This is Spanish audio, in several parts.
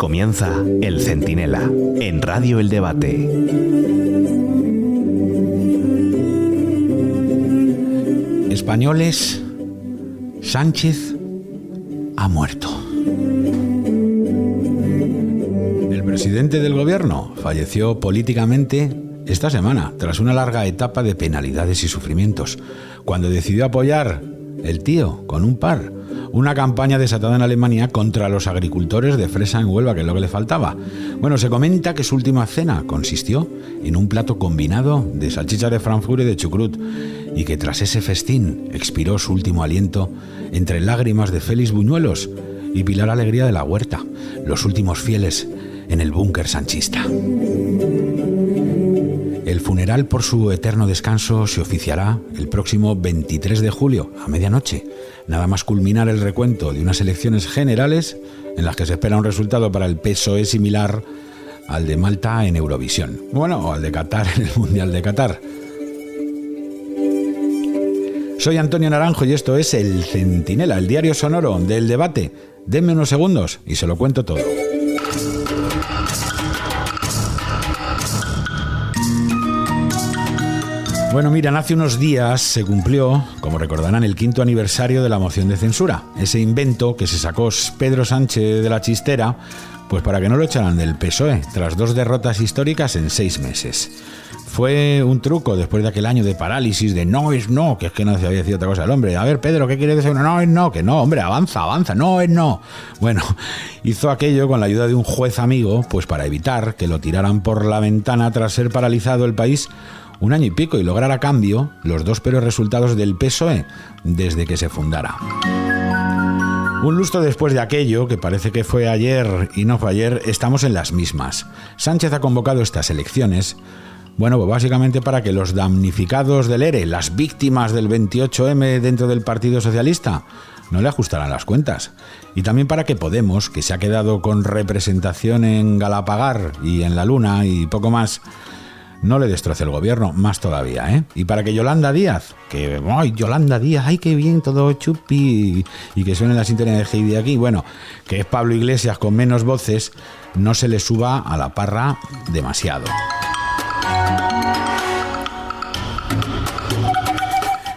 comienza El Centinela, en Radio El Debate. Españoles, Sánchez ha muerto. El presidente del gobierno falleció políticamente esta semana, tras una larga etapa de penalidades y sufrimientos, cuando decidió apoyar el tío con un par, una campaña desatada en Alemania contra los agricultores de fresa en Huelva, que es lo que le faltaba. Bueno, se comenta que su última cena consistió en un plato combinado de salchichas de Frankfurt y de chucrut, y que tras ese festín expiró su último aliento entre lágrimas de Félix Buñuelos y Pilar Alegría de la Huerta, los últimos fieles en el búnker sanchista. El funeral por su eterno descanso se oficiará el próximo 23 de julio, a medianoche, nada más culminar el recuento de unas elecciones generales en las que se espera un resultado para el PSOE similar al de Malta en Eurovisión. Bueno, o al de Qatar en el Mundial de Qatar. Soy Antonio Naranjo y esto es El Centinela, el diario sonoro del debate. Denme unos segundos y se lo cuento todo. Bueno, miren, hace unos días se cumplió, como recordarán, el 5º aniversario de la moción de censura. Ese invento que se sacó Pedro Sánchez de la chistera, pues para que no lo echaran del PSOE, tras 2 derrotas históricas en 6 meses. Fue un truco después de aquel año de parálisis, de no es no, que es que no se había decidido otra cosa el hombre. A ver, Pedro, ¿qué quiere decir? No es no, que no, hombre, avanza, no es no. Bueno, hizo aquello con la ayuda de un juez amigo, pues para evitar que lo tiraran por la ventana tras ser paralizado el país 1 año y pico y lograr a cambio los 2 peores resultados del PSOE desde que se fundara. Un lustro después de aquello, que parece que fue ayer y no fue ayer, estamos en las mismas. Sánchez ha convocado estas elecciones, bueno, pues básicamente para que los damnificados del ERE, las víctimas del 28M dentro del Partido Socialista, no le ajustaran las cuentas. Y también para que Podemos, que se ha quedado con representación en Galapagar y en la Luna y poco más, no le destroce el gobierno, más todavía, ¿eh? Y para que Yolanda Díaz, que, ¡ay, Yolanda Díaz, ay, qué bien, todo chupi! Y que suene la sintonía de Heidi aquí, bueno, que es Pablo Iglesias con menos voces, no se le suba a la parra demasiado.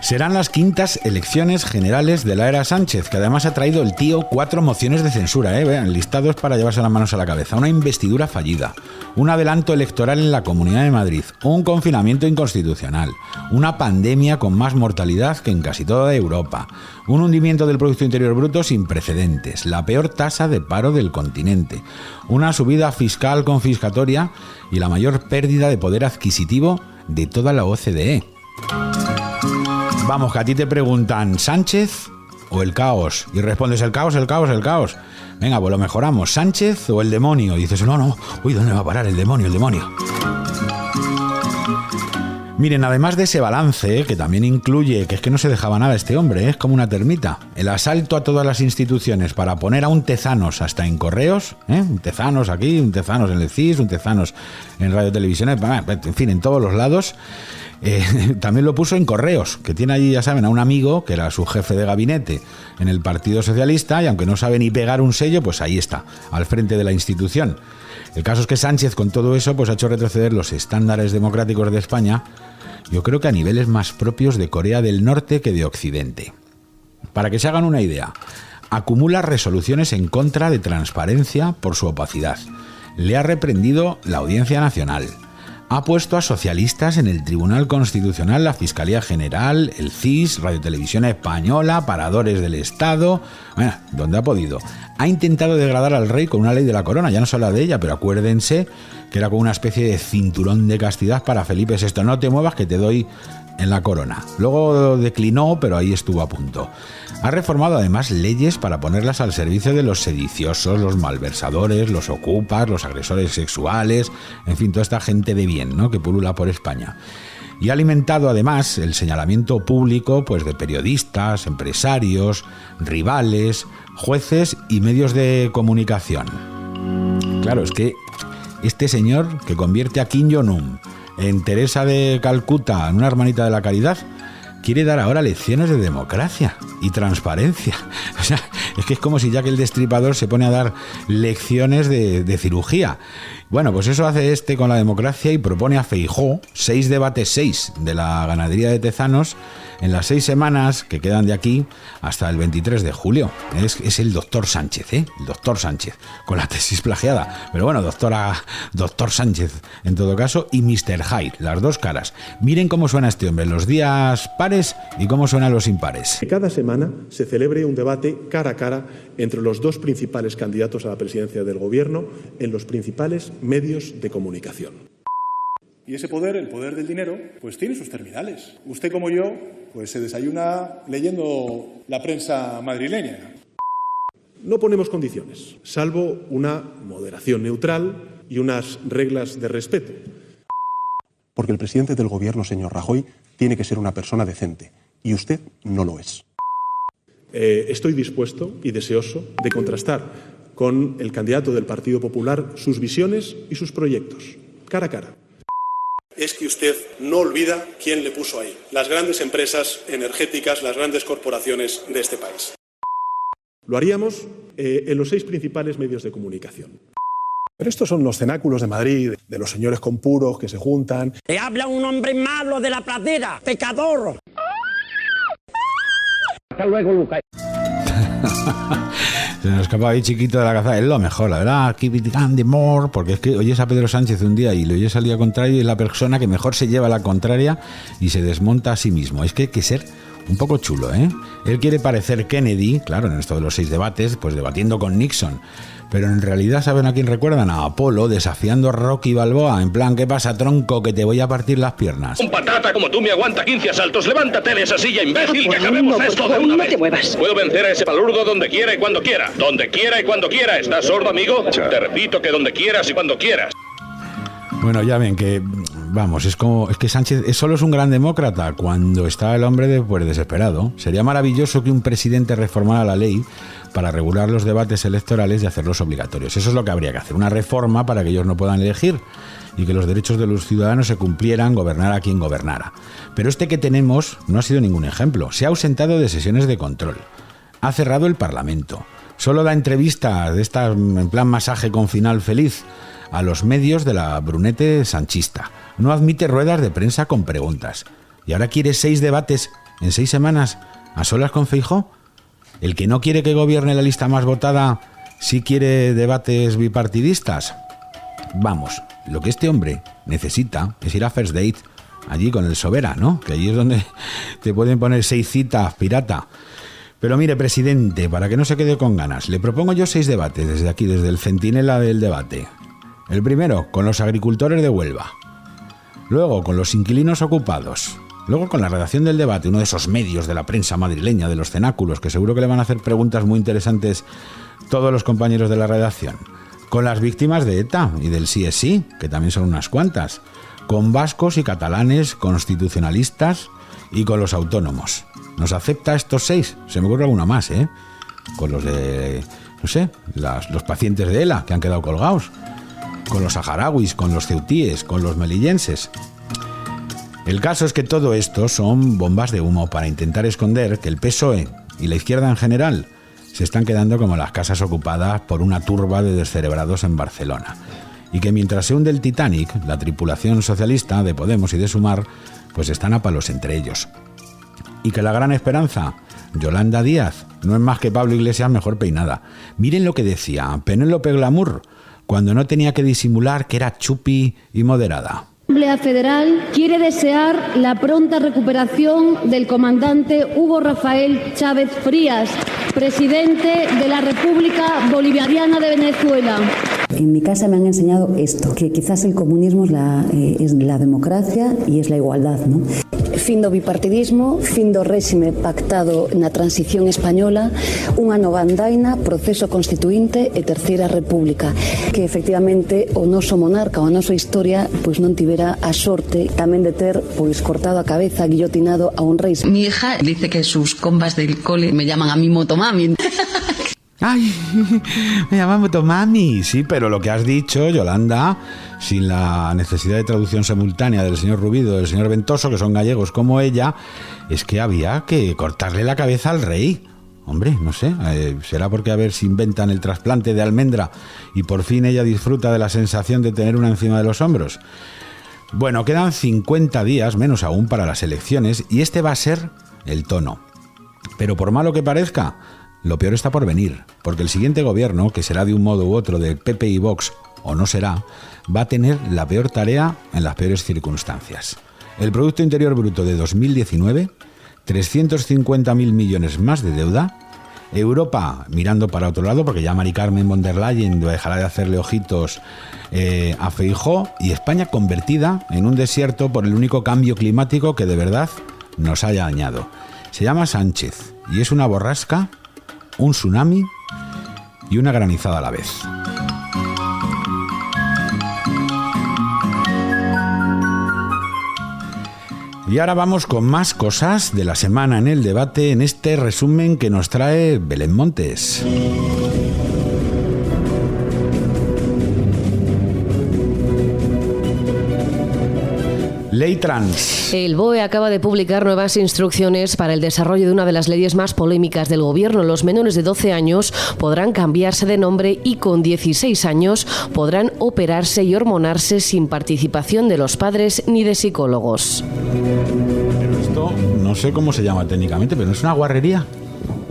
Serán las 5ª elecciones generales de la era Sánchez, que además ha traído el tío 4 mociones de censura, vean, el listado es para llevarse las manos a la cabeza. Una investidura fallida, un adelanto electoral en la Comunidad de Madrid, un confinamiento inconstitucional, una pandemia con más mortalidad que en casi toda Europa, un hundimiento del Producto Interior Bruto sin precedentes, la peor tasa de paro del continente, una subida fiscal confiscatoria y la mayor pérdida de poder adquisitivo de toda la OCDE. Vamos, que a ti te preguntan, ¿Sánchez o el caos? Y respondes, el caos. Venga, pues lo mejoramos, ¿Sánchez o el demonio? Y dices, no, uy, ¿dónde va a parar el demonio? Miren, además de ese balance, que también incluye que es que no se dejaba nada este hombre, es como una termita, el asalto a todas las instituciones para poner a un Tezanos hasta en correos, un Tezanos aquí, un Tezanos en el CIS, un Tezanos en Radio Televisión, en fin, en todos los lados. También lo puso en correos, que tiene allí, ya saben, a un amigo que era su jefe de gabinete en el Partido Socialista, y aunque no sabe ni pegar un sello, pues ahí está, al frente de la institución. El caso es que Sánchez, con todo eso, pues ha hecho retroceder los estándares democráticos de España, yo creo que a niveles más propios de Corea del Norte que de Occidente. Para que se hagan una idea, acumula resoluciones en contra de transparencia por su opacidad. Le ha reprendido la Audiencia Nacional. Ha puesto a socialistas en el Tribunal Constitucional, la Fiscalía General, el CIS, Radio Televisión Española, paradores del Estado, bueno, donde ha podido. Ha intentado degradar al rey con una ley de la corona, ya no se habla de ella, pero acuérdense que era como una especie de cinturón de castidad para Felipe VI. No te muevas que te doy en la corona. Luego declinó, pero ahí estuvo a punto. Ha reformado además leyes para ponerlas al servicio de los sediciosos, los malversadores, los ocupas, los agresores sexuales, en fin, toda esta gente de bien, ¿no?, que pulula por España. Y ha alimentado además el señalamiento público, pues, de periodistas, empresarios, rivales, jueces y medios de comunicación. Claro, es que este señor que convierte a Kim Jong-un en Teresa de Calcuta, en una hermanita de la caridad, quiere dar ahora lecciones de democracia y transparencia. O sea, Es que es como si Jack el Destripador se pone a dar lecciones de cirugía. Bueno, pues eso hace este con la democracia y propone a Feijóo 6 debates 6 de la ganadería de Tezanos en las 6 semanas que quedan de aquí hasta el 23 de julio. Es el doctor Sánchez, el doctor Sánchez, con la tesis plagiada. Pero bueno, doctor Sánchez en todo caso, y Mr. Hyde, las dos caras. Miren cómo suena este hombre los días pares y cómo suenan los impares. Cada semana se celebre un debate cara a cara entre los dos principales candidatos a la presidencia del Gobierno en los principales medios de comunicación. Y ese poder, el poder del dinero, pues tiene sus terminales. Usted como yo, pues se desayuna leyendo la prensa madrileña. No ponemos condiciones, salvo una moderación neutral y unas reglas de respeto. Porque el presidente del Gobierno, señor Rajoy, tiene que ser una persona decente, y usted no lo es. Estoy dispuesto y deseoso de contrastar con el candidato del Partido Popular sus visiones y sus proyectos, cara a cara. Es que usted no olvida quién le puso ahí, las grandes empresas energéticas, las grandes corporaciones de este país. Lo haríamos en los 6 principales medios de comunicación. Pero estos son los cenáculos de Madrid, de los señores con puros que se juntan. Te habla un hombre malo de la pradera, pecador. Hasta luego, Lucas. Se nos escapa ahí chiquito de la caza, es lo mejor, la verdad, keep it Andy more, porque es que oyes a Pedro Sánchez un día y le oyes al día contrario y es la persona que mejor se lleva a la contraria y se desmonta a sí mismo. Es que hay que ser un poco chulo, ¿eh? Él quiere parecer Kennedy, claro, en esto de los 6 debates, pues debatiendo con Nixon. Pero en realidad, ¿saben a quién recuerdan? A Apolo desafiando a Rocky Balboa, en plan, ¿qué pasa, tronco, que te voy a partir las piernas? Un patata como tú me aguanta 15 asaltos. Levántate de esa silla, imbécil, que acabemos esto de una vez. No te muevas. Puedo vencer a ese palurdo donde quiera y cuando quiera. Donde quiera y cuando quiera. ¿Estás sordo, amigo? Te repito que donde quieras y cuando quieras. Bueno, ya ven que, vamos, es que Sánchez solo es un gran demócrata cuando está el hombre desesperado. Sería maravilloso que un presidente reformara la ley para regular los debates electorales y hacerlos obligatorios. Eso es lo que habría que hacer, una reforma para que ellos no puedan elegir y que los derechos de los ciudadanos se cumplieran, gobernara quien gobernara. Pero este que tenemos no ha sido ningún ejemplo. Se ha ausentado de sesiones de control. Ha cerrado el Parlamento. Solo da entrevistas de estas en plan masaje con final feliz a los medios de la brunete sanchista. No admite ruedas de prensa con preguntas. ¿Y ahora quiere 6 debates en 6 semanas a solas con Feijóo? ¿El que no quiere que gobierne la lista más votada sí quiere debates bipartidistas? Vamos, lo que este hombre necesita es ir a First Date, allí con el Sobera, ¿no? Que allí es donde te pueden poner 6 citas, pirata. Pero mire, presidente, para que no se quede con ganas, le propongo yo 6 debates desde aquí, desde el Centinela del Debate. El primero, con los agricultores de Huelva. Luego, con los inquilinos ocupados. Luego, con la redacción del Debate, uno de esos medios de la prensa madrileña, de los cenáculos, que seguro que le van a hacer preguntas muy interesantes todos los compañeros de la redacción. Con las víctimas de ETA y del sí es sí, que también son unas cuantas. Con vascos y catalanes, constitucionalistas y con los autónomos. ¿Nos acepta estos 6? Se me ocurre alguna más, ¿eh? Con los de, no sé, los pacientes de ELA, que han quedado colgados. Con los saharauis, con los ceutíes, con los melillenses. El caso es que todo esto son bombas de humo para intentar esconder que el PSOE y la izquierda en general se están quedando como las casas ocupadas por una turba de descerebrados en Barcelona. Y que mientras se hunde el Titanic, la tripulación socialista de Podemos y de Sumar, pues están a palos entre ellos. Y que la gran esperanza, Yolanda Díaz, no es más que Pablo Iglesias mejor peinada. Miren lo que decía Penélope Glamour cuando no tenía que disimular que era chupi y moderada. La Asamblea Federal quiere desear la pronta recuperación del comandante Hugo Rafael Chávez Frías, presidente de la República Bolivariana de Venezuela. En mi casa me han enseñado esto, que quizás el comunismo es la democracia y es la igualdad, ¿no? Fin do bipartidismo, fin do réxime pactado na transición española, unha nova andaina, proceso constituinte e terceira república. Que efectivamente o noso monarca, a nosa historia, pois non tivera a sorte tamén de ter pois cortado a cabeza, guillotinado a un rei. Mi hija dice que sus compas del cole me llaman a mí motomami. ¡Ay! Me llaman motomami. Sí, pero lo que has dicho, Yolanda, sin la necesidad de traducción simultánea del señor Rubido y del señor Ventoso, que son gallegos como ella, es que había que cortarle la cabeza al rey. Hombre, no sé, será porque a ver si inventan el trasplante de almendra y por fin ella disfruta de la sensación de tener una encima de los hombros. Bueno, quedan 50 días, menos aún, para las elecciones y este va a ser el tono. Pero por malo que parezca, lo peor está por venir, porque el siguiente gobierno, que será de un modo u otro de PP y Vox, o no será, va a tener la peor tarea en las peores circunstancias. El Producto Interior Bruto de 2019, 350.000 millones más de deuda, Europa mirando para otro lado, porque ya Mari Carmen von der Leyen dejará de hacerle ojitos a Feijóo, y España convertida en un desierto por el único cambio climático que de verdad nos haya dañado. Se llama Sánchez y es una borrasca, un tsunami y una granizada a la vez. Y ahora vamos con más cosas de la semana en el debate en este resumen que nos trae Belén Montes. Ley trans. El BOE acaba de publicar nuevas instrucciones para el desarrollo de una de las leyes más polémicas del gobierno. Los menores de 12 años podrán cambiarse de nombre y con 16 años podrán operarse y hormonarse sin participación de los padres ni de psicólogos. Pero esto no sé cómo se llama técnicamente, pero ¿no es una guarrería?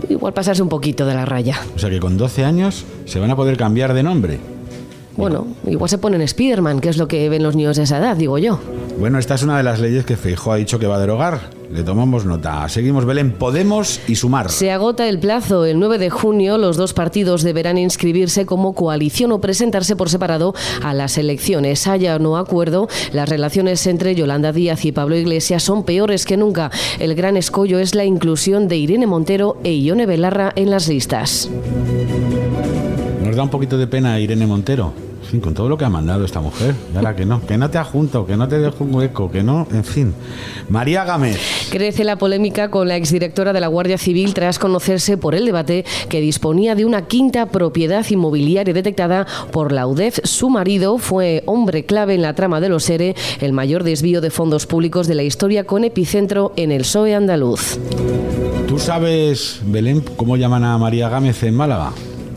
Igual pasarse un poquito de la raya. O sea que con 12 años se van a poder cambiar de nombre. Bueno, igual se ponen Spiderman, que es lo que ven los niños de esa edad, digo yo. Bueno, esta es una de las leyes que Feijóo ha dicho que va a derogar. Le tomamos nota. Seguimos, Belén. Podemos y Sumar. Se agota el plazo. El 9 de junio los dos partidos deberán inscribirse como coalición o presentarse por separado a las elecciones. Haya o no acuerdo, las relaciones entre Yolanda Díaz y Pablo Iglesias son peores que nunca. El gran escollo es la inclusión de Irene Montero e Ione Belarra en las listas. Nos da un poquito de pena Irene Montero. En fin, con todo lo que ha mandado esta mujer. Y ahora que no te adjunto, que no te dejo un hueco, que no, en fin. María Gámez. Crece la polémica con la exdirectora de la Guardia Civil tras conocerse por el debate que disponía de una quinta propiedad inmobiliaria detectada por la UDEF. Su marido fue hombre clave en la trama de los ERE, el mayor desvío de fondos públicos de la historia, con epicentro en el PSOE andaluz. ¿Tú sabes, Belén, cómo llaman a María Gámez en Málaga?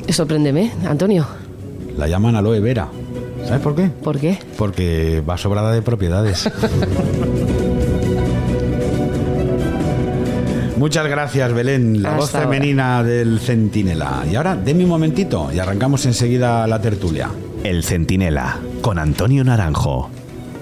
Sorpréndeme, Antonio. La llaman Aloe Vera. ¿Sabes por qué? ¿Por qué? Porque va sobrada de propiedades. Muchas gracias, Belén, la voz femenina del Centinela. Y ahora, deme un momentito y arrancamos enseguida la tertulia. El Centinela, con Antonio Naranjo.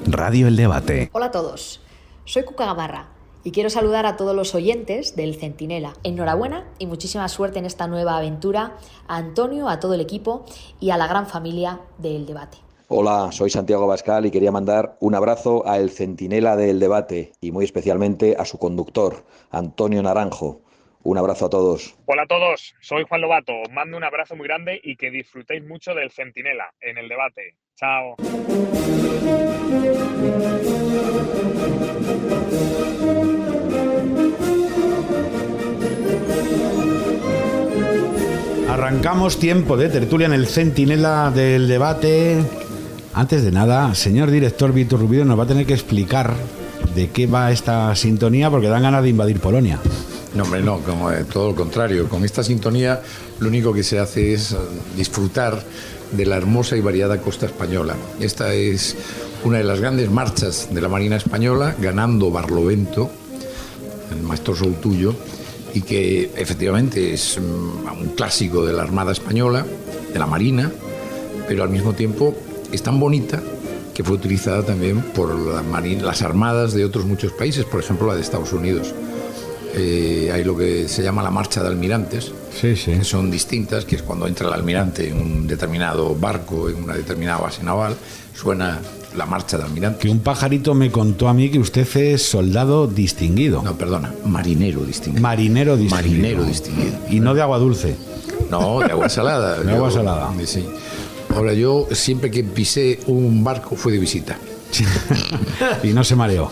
Radio El Debate. Hola a todos, soy Cuca Gamarra y quiero saludar a todos los oyentes del Centinela. Enhorabuena y muchísima suerte en esta nueva aventura a Antonio, a todo el equipo y a la gran familia del Debate. Hola, soy Santiago Abascal y quería mandar un abrazo a el Centinela del Debate y muy especialmente a su conductor, Antonio Naranjo. Un abrazo a todos. Hola a todos, soy Juan Lobato. Os mando un abrazo muy grande y que disfrutéis mucho del Centinela en el Debate. Chao. Arrancamos tiempo de tertulia en el Centinela del Debate. Antes de nada, señor director Víctor Rubido nos va a tener que explicar de qué va esta sintonía, porque dan ganas de invadir Polonia. No, hombre, no, como todo lo contrario. Con esta sintonía lo único que se hace es disfrutar de la hermosa y variada costa española. Esta es una de las grandes marchas de la Marina Española, ganando Barlovento, el maestoso tuyo, y que efectivamente es un clásico de la Armada Española, de la Marina, pero al mismo tiempo es tan bonita que fue utilizada también por las armadas de otros muchos países, por ejemplo la de Estados Unidos. Hay lo que se llama la marcha de almirantes, sí. Que son distintas, que es cuando entra el almirante en un determinado barco, en una determinada base naval, suena la marcha de almirantes. Que un pajarito me contó a mí que usted es soldado distinguido. No, perdona, marinero distinguido. Marinero distinguido. Marinero distinguido. Y no de agua dulce. No, de agua salada. De agua salada. Sí. Ahora, yo siempre que pisé un barco fue de visita. Y no se mareó.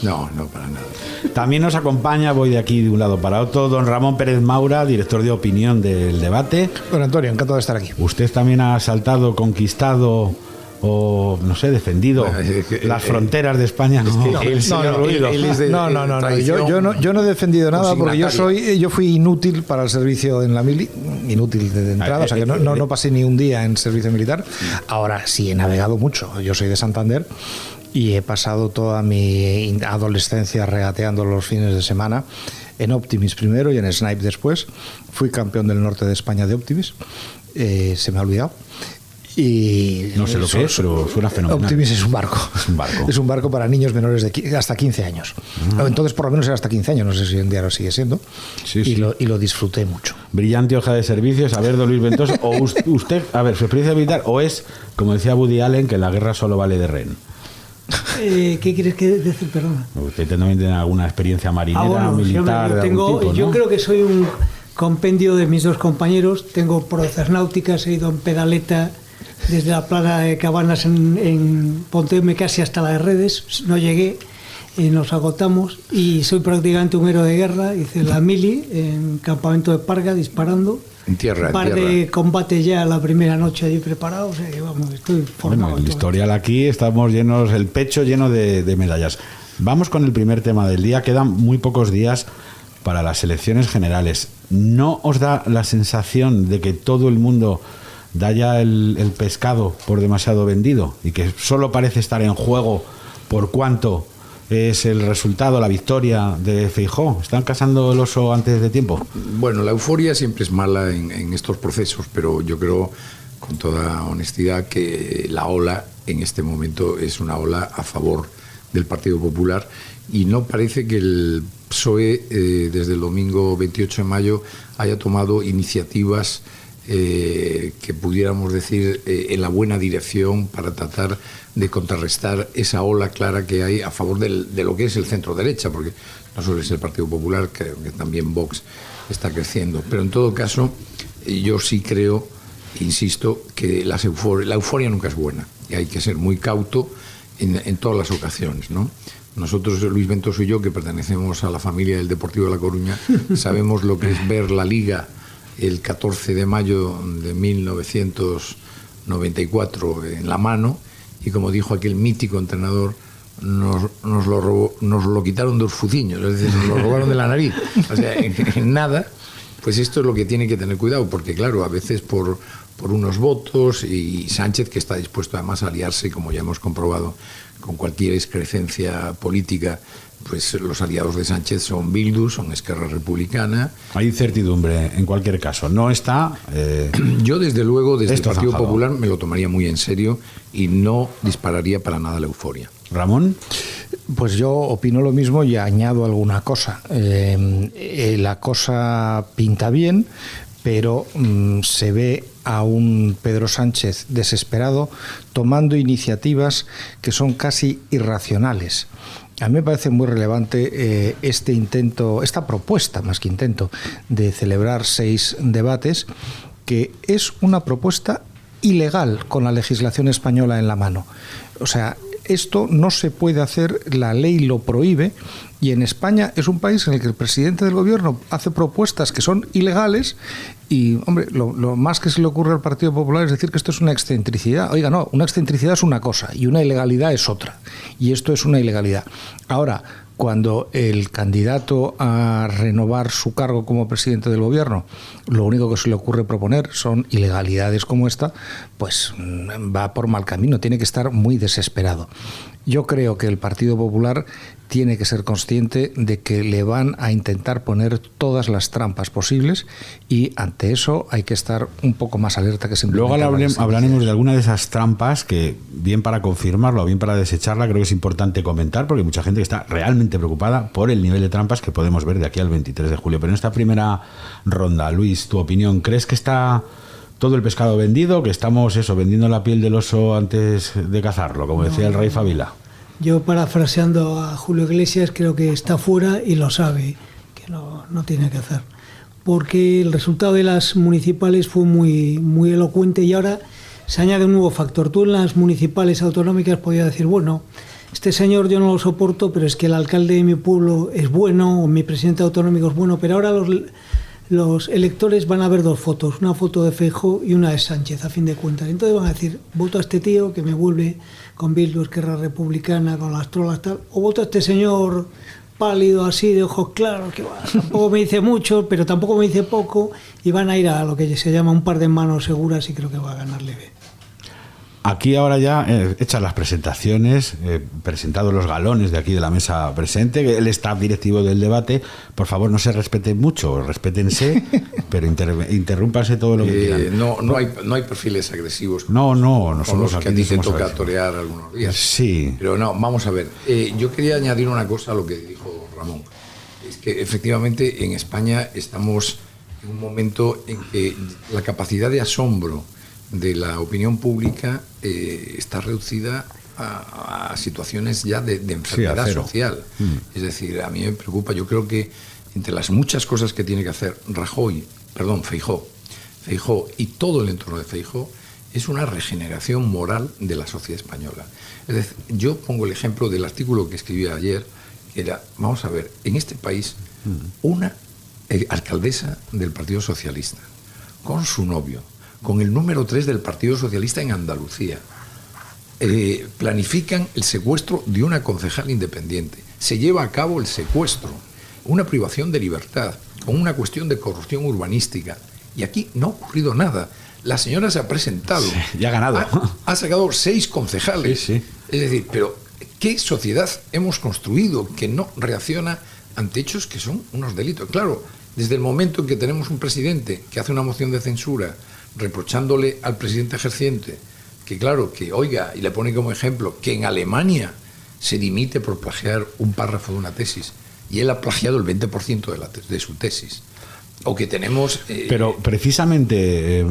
No, para nada. También nos acompaña, voy de aquí de un lado para otro, don Ramón Pérez Maura, director de opinión del Debate. Don Antonio, encantado de estar aquí. Usted también ha saltado, conquistado o no sé, defendido las fronteras de España. Yo no he defendido nada porque yo fui inútil para el servicio en la mili, inútil de entrada, o sea que no pasé ni un día en servicio militar. Ahora sí he navegado mucho. Yo soy de Santander y he pasado toda mi adolescencia regateando los fines de semana en Optimis primero y en Snipe después. Fui campeón del norte de España de Optimis, se me ha olvidado. Y no sé lo que es, pero suena fenomenal. Optimis es un barco. Es un barco para niños menores de hasta 15 años. Entonces, por lo menos era hasta 15 años, no sé si hoy en día lo sigue siendo. Y lo disfruté mucho. Brillante hoja de servicios. A ver, don Luis Ventoso, o usted, a ver, su experiencia militar, o es, como decía Woody Allen, que la guerra solo vale de rehén. ¿Qué quieres decir? Perdona. Usted también tiene alguna experiencia marinera, militar. Yo creo que soy un compendio de mis dos compañeros. Tengo proezas náuticas, he ido en pedaleta desde la plana de Cabanas en Ponteume casi hasta la de Redes. No llegué, nos agotamos y soy prácticamente un héroe de guerra. Hice la mili en campamento de Parga disparando. En tierra, un par de combates ya la primera noche allí preparado, o sea que vamos, estoy formado. Bueno, el historial aquí estamos llenos, el pecho lleno de medallas. Vamos con el primer tema del día. Quedan muy pocos días para las elecciones generales. ¿No os da la sensación de que todo el mundo da ya el pescado por demasiado vendido y que solo parece estar en juego por cuánto es el resultado, la victoria de Feijóo? ¿Están cazando el oso antes de tiempo? Bueno, la euforia siempre es mala en estos procesos, pero yo creo, con toda honestidad, que la ola en este momento es una ola a favor del Partido Popular y no parece que el PSOE desde el domingo 28 de mayo haya tomado iniciativas que pudiéramos decir en la buena dirección para tratar de contrarrestar esa ola clara que hay a favor de lo que es el centro derecha, porque no solo es el Partido Popular, creo que también Vox está creciendo, pero en todo caso yo sí creo, insisto, que la euforia nunca es buena y hay que ser muy cauto en todas las ocasiones, ¿no? Nosotros, Luis Ventoso y yo, que pertenecemos a la familia del Deportivo de La Coruña, sabemos lo que es ver la Liga el 14 de mayo de 1994 en la mano, y como dijo aquel mítico entrenador, nos lo quitaron de los fuciños, es decir, nos lo robaron de la nariz. O sea, en nada, pues esto es lo que tiene que tener cuidado, porque claro, a veces por unos votos, y Sánchez, que está dispuesto además a aliarse, como ya hemos comprobado, con cualquier excrecencia política, pues los aliados de Sánchez son Bildu, son Esquerra Republicana. Hay incertidumbre en cualquier caso, no está... Yo desde luego, desde el Partido Popular, me lo tomaría muy en serio y no dispararía para nada la euforia. ¿Ramón? Pues yo opino lo mismo y añado alguna cosa. La cosa pinta bien, pero se ve a un Pedro Sánchez desesperado tomando iniciativas que son casi irracionales. A mí me parece muy relevante esta propuesta, más que intento, de celebrar 6 debates, que es una propuesta ilegal con la legislación española en la mano. O sea, esto no se puede hacer, la ley lo prohíbe, y en España es un país en el que el presidente del gobierno hace propuestas que son ilegales y, hombre, lo más que se le ocurre al Partido Popular es decir que esto es una excentricidad. Oiga, no, una excentricidad es una cosa y una ilegalidad es otra, y esto es una ilegalidad. Ahora, cuando el candidato a renovar su cargo como presidente del gobierno, lo único que se le ocurre proponer son ilegalidades como esta, pues va por mal camino, tiene que estar muy desesperado. Yo creo que el Partido Popular tiene que ser consciente de que le van a intentar poner todas las trampas posibles, y ante eso hay que estar un poco más alerta que simplemente... Luego hablaremos de alguna de esas trampas que, bien para confirmarla o bien para desecharla, creo que es importante comentar, porque hay mucha gente que está realmente preocupada por el nivel de trampas que podemos ver de aquí al 23 de julio. Pero en esta primera ronda, Luis, tu opinión, ¿crees que está todo el pescado vendido, que estamos vendiendo la piel del oso antes de cazarlo, como decía el rey Fabila? Yo, parafraseando a Julio Iglesias, creo que está fuera y lo sabe, que no tiene que hacer. Porque el resultado de las municipales fue muy, muy elocuente, y ahora se añade un nuevo factor. Tú en las municipales autonómicas podías decir, bueno, este señor yo no lo soporto, pero es que el alcalde de mi pueblo es bueno, o mi presidente autonómico es bueno, pero ahora los electores van a ver dos fotos, una foto de Feijóo y una de Sánchez, a fin de cuentas. Entonces van a decir, voto a este tío que me vuelve con Bildu, Esquerra Republicana, con las trolas, tal, o voto a este señor pálido, así, de ojos claros, que tampoco me dice mucho, pero tampoco me dice poco, y van a ir a lo que se llama un par de manos seguras y creo que va a ganar leve. Aquí ahora ya hechas las presentaciones, presentados los galones de aquí de la mesa presente, el staff directivo del debate, por favor no se respeten mucho, respétense, pero interrúmpanse todo lo que quieran. No hay perfiles agresivos. No son los que a ti te toca torear algunos días. Sí. Pero no, vamos a ver. Yo quería añadir una cosa a lo que dijo Ramón. Es que efectivamente en España estamos en un momento en que la capacidad de asombro de la opinión pública está reducida a situaciones ya de enfermedad social. Es decir, a mí me preocupa, yo creo que entre las muchas cosas que tiene que hacer Feijóo y todo el entorno de Feijóo es una regeneración moral de la sociedad española. Es decir, yo pongo el ejemplo del artículo que escribí ayer, que era, vamos a ver, en este país una alcaldesa del Partido Socialista con su novio, con el número 3 del Partido Socialista en Andalucía, planifican el secuestro de una concejal independiente. Se lleva a cabo el secuestro, una privación de libertad, con una cuestión de corrupción urbanística. Y aquí no ha ocurrido nada. La señora se ha presentado. Sí, ya ha ganado. Ha sacado 6 concejales. Sí. Es decir, pero ¿qué sociedad hemos construido que no reacciona ante hechos que son unos delitos? Claro, desde el momento en que tenemos un presidente que hace una moción de censura reprochándole al presidente ejerciente que oiga, y le pone como ejemplo que en Alemania se dimite por plagiar un párrafo de una tesis y él ha plagiado el 20% de su tesis. O que tenemos... Pero precisamente,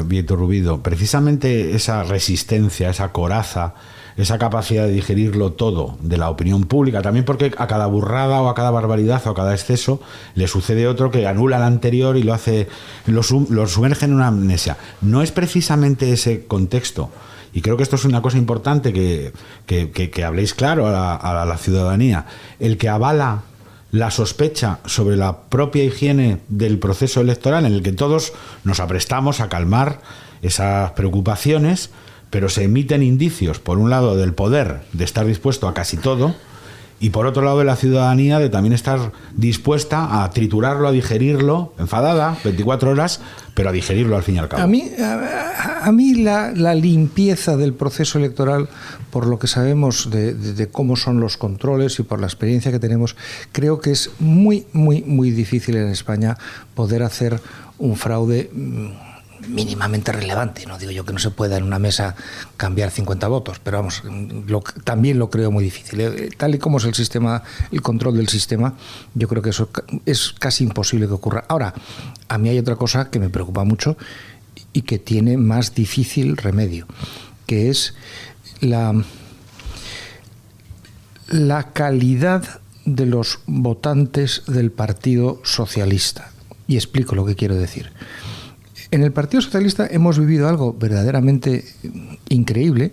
Vieto Rubido, precisamente esa resistencia, esa coraza, esa capacidad de digerirlo todo de la opinión pública, también porque a cada burrada o a cada barbaridad o a cada exceso le sucede otro que anula el anterior y lo sumerge en una amnesia. No es precisamente ese contexto, y creo que esto es una cosa importante que habléis claro a la ciudadanía, el que avala la sospecha sobre la propia higiene del proceso electoral, en el que todos nos aprestamos a calmar esas preocupaciones, pero se emiten indicios, por un lado, del poder de estar dispuesto a casi todo, y por otro lado de la ciudadanía de también estar dispuesta a triturarlo, a digerirlo, enfadada, 24 horas, pero a digerirlo al fin y al cabo. A mí la limpieza del proceso electoral, por lo que sabemos de cómo son los controles y por la experiencia que tenemos, creo que es muy, muy, muy difícil en España poder hacer un fraude mínimamente relevante. No digo yo que no se pueda en una mesa cambiar 50 votos, pero vamos, también lo creo muy difícil. Tal y como es el sistema, el control del sistema, yo creo que eso es casi imposible que ocurra. Ahora, a mí hay otra cosa que me preocupa mucho y que tiene más difícil remedio, que es la calidad de los votantes del Partido Socialista. Y explico lo que quiero decir. En el Partido Socialista hemos vivido algo verdaderamente increíble,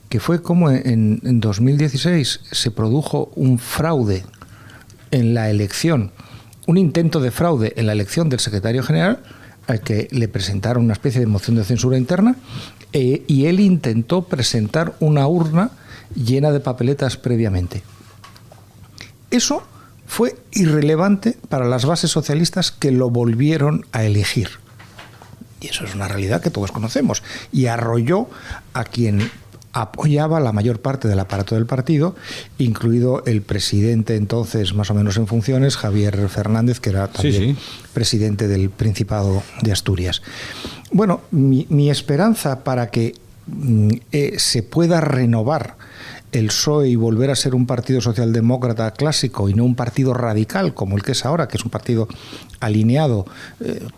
que fue como en 2016 se produjo un fraude en la elección, un intento de fraude en la elección del secretario general, al que le presentaron una especie de moción de censura interna, y él intentó presentar una urna llena de papeletas previamente. Eso fue irrelevante para las bases socialistas, que lo volvieron a elegir. Y eso es una realidad que todos conocemos. Y arrolló a quien apoyaba la mayor parte del aparato del partido, incluido el presidente entonces, más o menos en funciones, Javier Fernández, que era también presidente del Principado de Asturias. Bueno, mi esperanza para que se pueda renovar el PSOE y volver a ser un partido socialdemócrata clásico y no un partido radical como el que es ahora, que es un partido alineado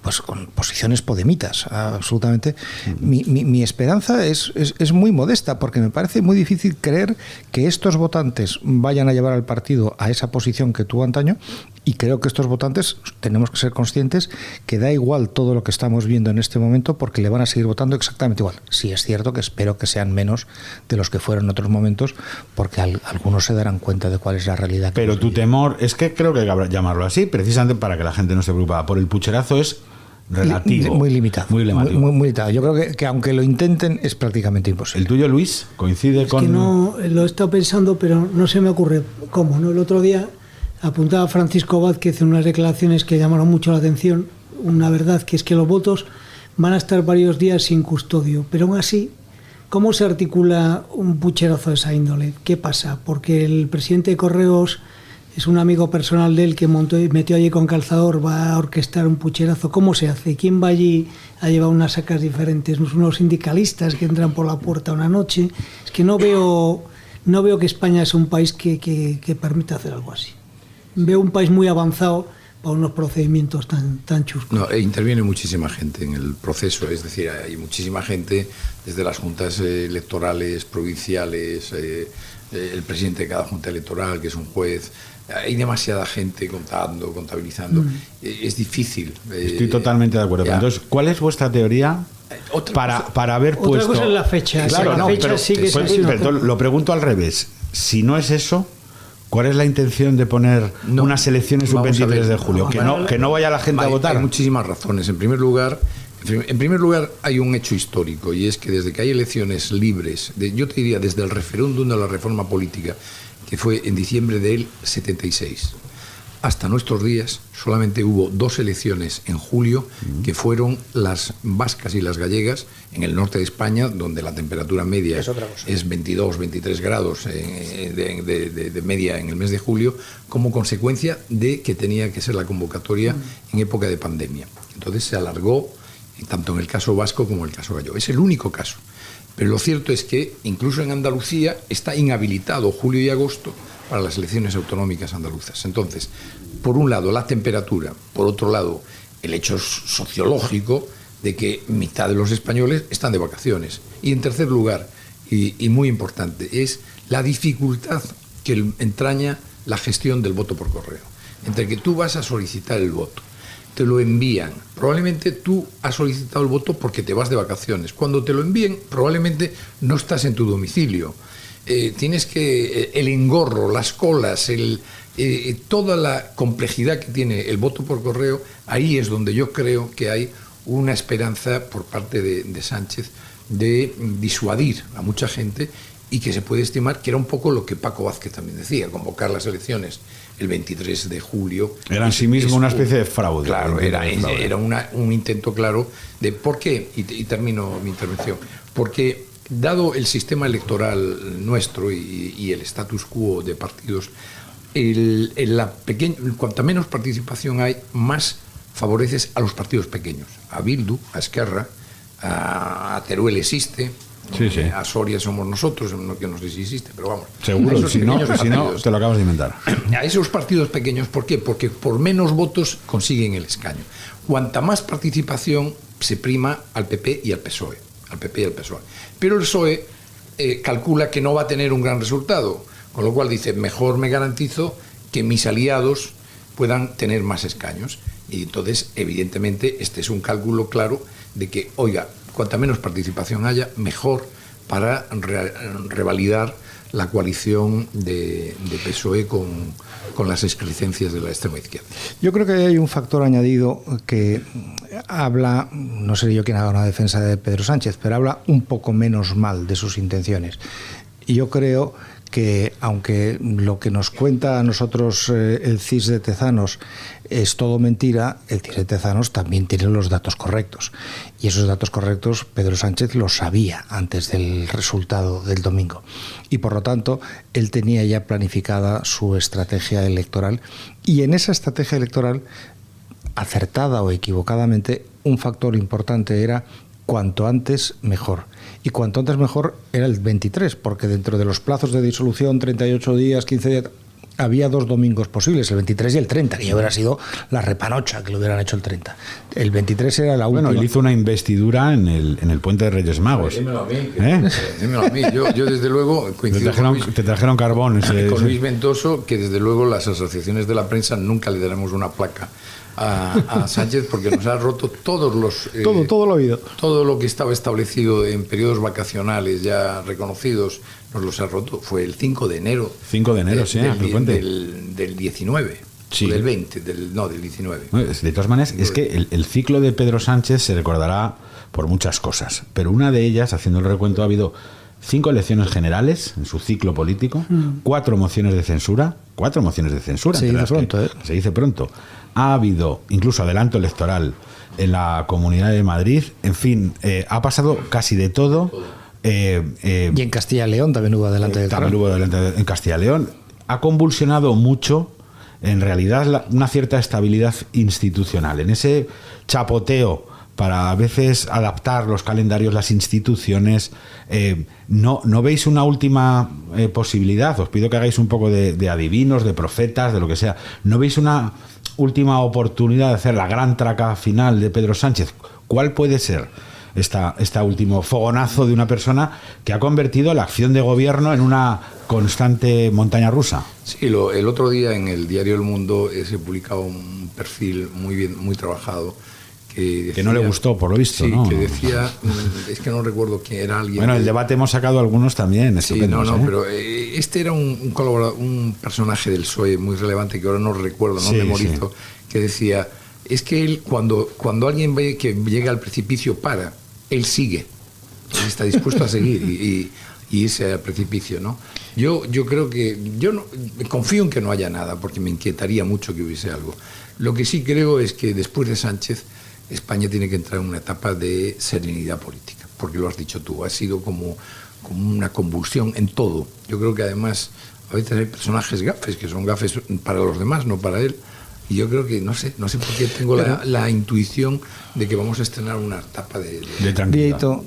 pues con posiciones podemitas, absolutamente. Mi esperanza es muy modesta, porque me parece muy difícil creer que estos votantes vayan a llevar al partido a esa posición que tuvo antaño, y creo que estos votantes tenemos que ser conscientes que da igual todo lo que estamos viendo en este momento, porque le van a seguir votando exactamente igual. Sí, es cierto que espero que sean menos de los que fueron en otros momentos, porque algunos se darán cuenta de cuál es la realidad. Pero tu temor, es que creo que hay que llamarlo así, precisamente para que la gente no esté preocupada por el pucherazo, es relativo. Muy limitado. Muy limitado. Yo creo que aunque lo intenten es prácticamente imposible. ¿El tuyo, Luis, coincide con...? Es que no, lo he estado pensando, pero no se me ocurre cómo, ¿no? El otro día apuntaba Francisco Vázquez en unas declaraciones que llamaron mucho la atención, una verdad, que es que los votos van a estar varios días sin custodio, pero aún así, ¿cómo se articula un pucherazo de esa índole? ¿Qué pasa? Porque el presidente de Correos es un amigo personal de él que metió allí con calzador, va a orquestar un pucherazo. ¿Cómo se hace? ¿Quién va allí a llevar unas sacas diferentes? ¿Unos sindicalistas que entran por la puerta una noche? Es que no veo que España es un país que permita hacer algo así. Veo un país muy avanzado para unos procedimientos tan chuscos. No, interviene muchísima gente en el proceso, es decir, hay muchísima gente desde las juntas electorales provinciales, el presidente de cada junta electoral, que es un juez. Hay demasiada gente contabilizando. Es difícil. Estoy totalmente de acuerdo. Entonces, ¿cuál es vuestra teoría para haber puesto... Otra cosa es la fecha. Claro, la fecha sí que pero lo pregunto al revés. Si no es eso, ¿cuál es la intención de poner unas elecciones un 23 de julio? Que no vaya la gente a votar. Hay muchísimas razones. En primer lugar, hay un hecho histórico, y es que desde que hay elecciones libres, yo te diría desde el referéndum de la reforma política, que fue en diciembre del 76, hasta nuestros días, solamente hubo 2 elecciones en julio, que fueron las vascas y las gallegas, en el norte de España, donde la temperatura media es 22, 23 grados de media en el mes de julio, como consecuencia de que tenía que ser la convocatoria en época de pandemia. Entonces se alargó, tanto en el caso vasco como en el caso gallego. Es el único caso. Pero lo cierto es que incluso en Andalucía está inhabilitado julio y agosto para las elecciones autonómicas andaluzas. Entonces, por un lado la temperatura, por otro lado el hecho sociológico de que mitad de los españoles están de vacaciones. Y en tercer lugar, y muy importante, es la dificultad que entraña la gestión del voto por correo. Entre que tú vas a solicitar el voto, te lo envían. Probablemente tú has solicitado el voto porque te vas de vacaciones. Cuando te lo envíen, probablemente no estás en tu domicilio. Tienes que... el engorro, las colas, toda la complejidad que tiene el voto por correo, ahí es donde yo creo que hay una esperanza por parte de Sánchez de disuadir a mucha gente, y que se puede estimar que era un poco lo que Paco Vázquez también decía, convocar las elecciones el 23 de julio. Era en sí mismo una especie de fraude. Claro, era un intento claro de... ¿Por qué? Y termino mi intervención. Porque dado el sistema electoral nuestro y el status quo de partidos, cuanta menos participación hay, más favoreces a los partidos pequeños. A Bildu, a Esquerra, a Teruel existe... Sí. A Soria somos nosotros, que no sé si existe, pero vamos. Seguro, si no, te lo acabas de inventar. A esos partidos pequeños, ¿por qué? Porque por menos votos consiguen el escaño. Cuanta más participación se prima al PP y al PSOE. Pero el PSOE calcula que no va a tener un gran resultado, con lo cual dice, mejor me garantizo que mis aliados puedan tener más escaños. Y entonces, evidentemente, este es un cálculo claro de que, oiga, cuanta menos participación haya, mejor para revalidar la coalición de PSOE con las excrescencias de la extrema izquierda. Yo creo que hay un factor añadido que habla, no sé yo quién haga una defensa de Pedro Sánchez, pero habla un poco menos mal de sus intenciones. Y yo creo que, aunque lo que nos cuenta a nosotros el CIS de Tezanos es todo mentira, el CIS de Tezanos también tiene los datos correctos. Y esos datos correctos Pedro Sánchez los sabía antes del resultado del domingo. Y por lo tanto, él tenía ya planificada su estrategia electoral. Y en esa estrategia electoral, acertada o equivocadamente, un factor importante era cuanto antes mejor. Y cuanto antes mejor era el 23, porque dentro de los plazos de disolución, 38 días, 15 días, había 2 domingos posibles, el 23 y el 30, que ya hubiera sido la repanocha que lo hubieran hecho el 30. El 23 era la última. Bueno, él hizo una investidura en el Puente de Reyes Magos. Dímelo a mí. Dímelo a mí. Yo desde luego coincido te trajeron carbón. Con Luis Ventoso, que desde luego las asociaciones de la prensa nunca le daremos una placa a Sánchez porque nos ha roto todos los... todo lo oído. Todo lo que estaba establecido en periodos vacacionales ya reconocidos, nos los ha roto. Fue el 5 de enero. 5 de enero, sí, del 19. Sí. Del 20, del 19. De todas maneras, es que el ciclo de Pedro Sánchez se recordará por muchas cosas, pero una de ellas, haciendo el recuento, ha habido 5 elecciones generales en su ciclo político, 4 mociones de censura. 4 mociones de censura. Se dice pronto, Se dice pronto. Ha habido incluso adelanto electoral en la Comunidad de Madrid. En fin, ha pasado casi de todo. Y en Castilla y León también hubo adelanto electoral. También hubo adelanto en Castilla y León. Ha convulsionado mucho, en realidad, una cierta estabilidad institucional. En ese chapoteo para a veces adaptar los calendarios, las instituciones, ¿no veis una última posibilidad? Os pido que hagáis un poco de adivinos, de profetas, de lo que sea. ¿No veis una última oportunidad de hacer la gran traca final de Pedro Sánchez? ¿Cuál puede ser esta último fogonazo de una persona que ha convertido la acción de gobierno en una constante montaña rusa? Sí, el otro día en el diario El Mundo se publicaba un perfil muy trabajado que decía, que no le gustó, por lo visto, sí, ¿no? Que decía, es que no recuerdo quién era alguien. Bueno, el debate hemos sacado algunos también. Sí, pero este era un colaborador, un personaje del PSOE muy relevante que ahora no recuerdo, no memorizo, que decía, es que él cuando alguien ve que llega al precipicio para, él sigue, él está dispuesto a seguir y irse al precipicio, ¿no? Yo creo que, confío en que no haya nada, porque me inquietaría mucho que hubiese algo. Lo que sí creo es que después de Sánchez, España tiene que entrar en una etapa de serenidad política, porque lo has dicho tú, ha sido como una convulsión en todo. Yo creo que además a veces hay personajes gafes, que son gafes para los demás, no para él. Y yo creo que, no sé por qué tengo la intuición de que vamos a estrenar una etapa de tranquilidad. Dieito,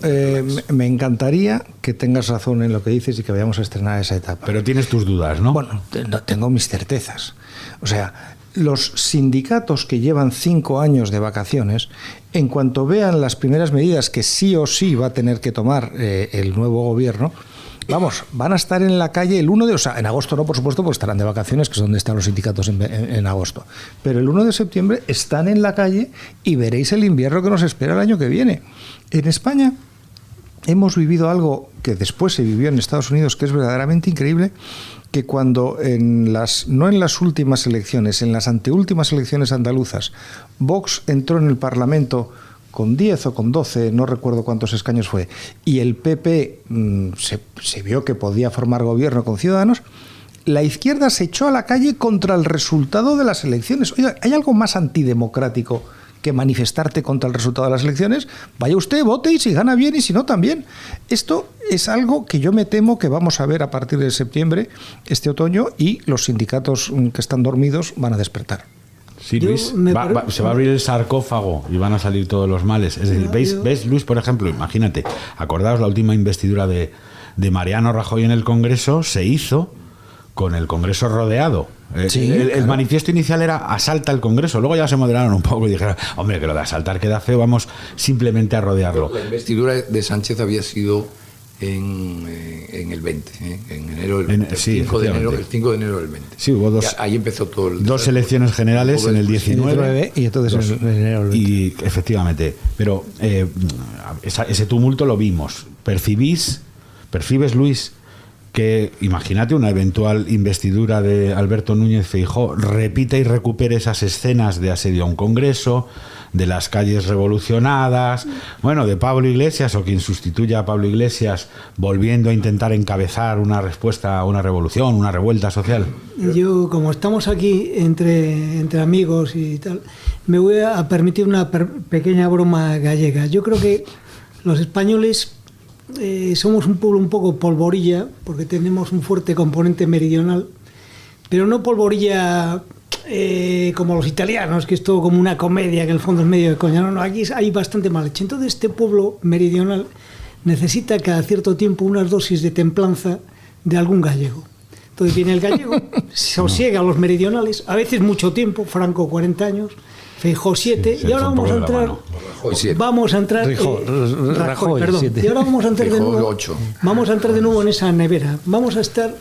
me encantaría que tengas razón en lo que dices y que vayamos a estrenar esa etapa. Pero tienes tus dudas, ¿no? Bueno, tengo mis certezas. O sea, los sindicatos que llevan 5 años de vacaciones, en cuanto vean las primeras medidas que sí o sí va a tener que tomar el nuevo gobierno, vamos, van a estar en la calle el 1 de... O sea, en agosto no, por supuesto, porque estarán de vacaciones, que es donde están los sindicatos en agosto. Pero el 1 de septiembre están en la calle y veréis el invierno que nos espera el año que viene. En España hemos vivido algo que después se vivió en Estados Unidos, que es verdaderamente increíble, que cuando no en las últimas elecciones, en las anteúltimas elecciones andaluzas, Vox entró en el Parlamento con 10 o con 12, no recuerdo cuántos escaños fue, y el PP se vio que podía formar gobierno con Ciudadanos, la izquierda se echó a la calle contra el resultado de las elecciones. Oiga, ¿hay algo más antidemocrático que manifestarte contra el resultado de las elecciones? Vaya usted, vote, y si gana bien y si no también. Esto es algo que yo me temo que vamos a ver a partir de septiembre, este otoño, y los sindicatos que están dormidos van a despertar. Sí, Luis, se va a abrir el sarcófago y van a salir todos los males. Es decir, ¿ves, Luis, por ejemplo? Imagínate, acordaos la última investidura de Mariano Rajoy en el Congreso, se hizo con el Congreso rodeado. Sí, el manifiesto inicial era asalta el Congreso, luego ya se moderaron un poco y dijeron, hombre, que lo de asaltar queda feo, vamos simplemente a rodearlo. La investidura de Sánchez había sido en el 20, en enero del 20, el 5 de enero del 20. Sí, hubo ahí empezó todo dos elecciones generales en el 19 y entonces en enero del 20. Y efectivamente, pero ese tumulto lo vimos. ¿Percibes, Luis, que imagínate una eventual investidura de Alberto Núñez Feijóo repita y recupere esas escenas de asedio a un congreso, de las calles revolucionadas, bueno, de Pablo Iglesias o quien sustituya a Pablo Iglesias volviendo a intentar encabezar una respuesta a una revolución, una revuelta social? Yo, como estamos aquí entre amigos y tal, me voy a permitir una pequeña broma gallega. Yo creo que los españoles somos un pueblo un poco polvorilla, porque tenemos un fuerte componente meridional, pero no polvorilla como los italianos, que es todo como una comedia, que en el fondo es medio de coña. No, aquí hay bastante mal hecho. Entonces este pueblo meridional necesita cada cierto tiempo unas dosis de templanza de algún gallego. Entonces viene el gallego, sosiega a los meridionales, a veces mucho tiempo, Franco 40 años, Feijóo 7, y ahora vamos a entrar... Rajoy, perdón. 7. Y ahora vamos a entrar de nuevo. 8. Vamos a entrar de nuevo en esa nevera. Vamos a estar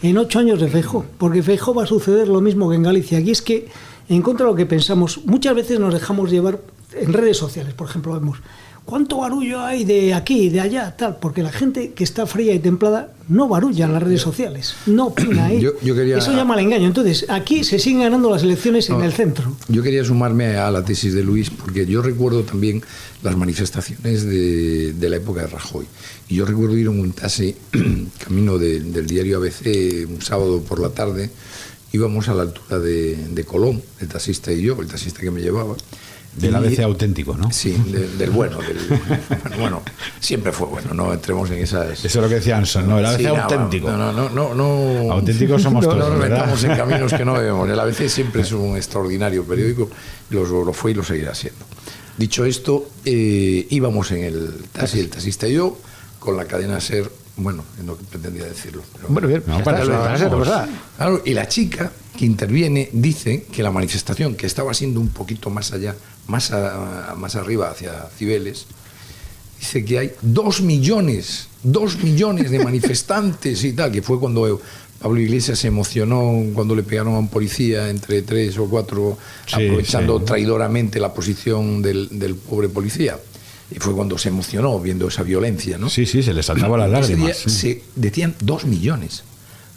en 8 años de Feijóo, porque Feijóo va a suceder lo mismo que en Galicia. Aquí es que en contra de lo que pensamos. Muchas veces nos dejamos llevar en redes sociales, por ejemplo, vemos cuánto barullo hay de aquí, de allá, tal, porque la gente que está fría y templada no barulla en las redes sociales, no opina ahí. Eso llama al engaño. Entonces, aquí se siguen ganando las elecciones en el centro. Yo quería sumarme a la tesis de Luis, porque yo recuerdo también las manifestaciones de la época de Rajoy. Y yo recuerdo ir en un taxi, camino del diario ABC, un sábado por la tarde, íbamos a la altura de Colón, el taxista y yo, el taxista que me llevaba. Del ABC auténtico, ¿no? Sí, del bueno. Bueno, siempre fue bueno, no entremos en esas... Eso es lo que decía Anson, ¿no? El ABC auténtico. No. Auténticos somos todos, no nos ¿verdad? metamos en caminos que no debemos. El ABC siempre es un extraordinario periódico, lo fue y lo seguirá siendo. Dicho esto, íbamos en el taxi, el taxista y yo, con la cadena SER, bueno, no pretendía decirlo. Pero bueno, bien, no, para ser, ¿verdad? Claro, y la chica que interviene dice que la manifestación, que estaba siendo un poquito más allá, más arriba, hacia Cibeles, dice que hay 2 millones de manifestantes y tal, que fue cuando Pablo Iglesias se emocionó cuando le pegaron a un policía entre 3 o 4, aprovechando traidoramente la posición del pobre policía. Y fue cuando se emocionó viendo esa violencia, ¿no? Sí, se le saltaban las lágrimas. Ese día se decían 2 millones.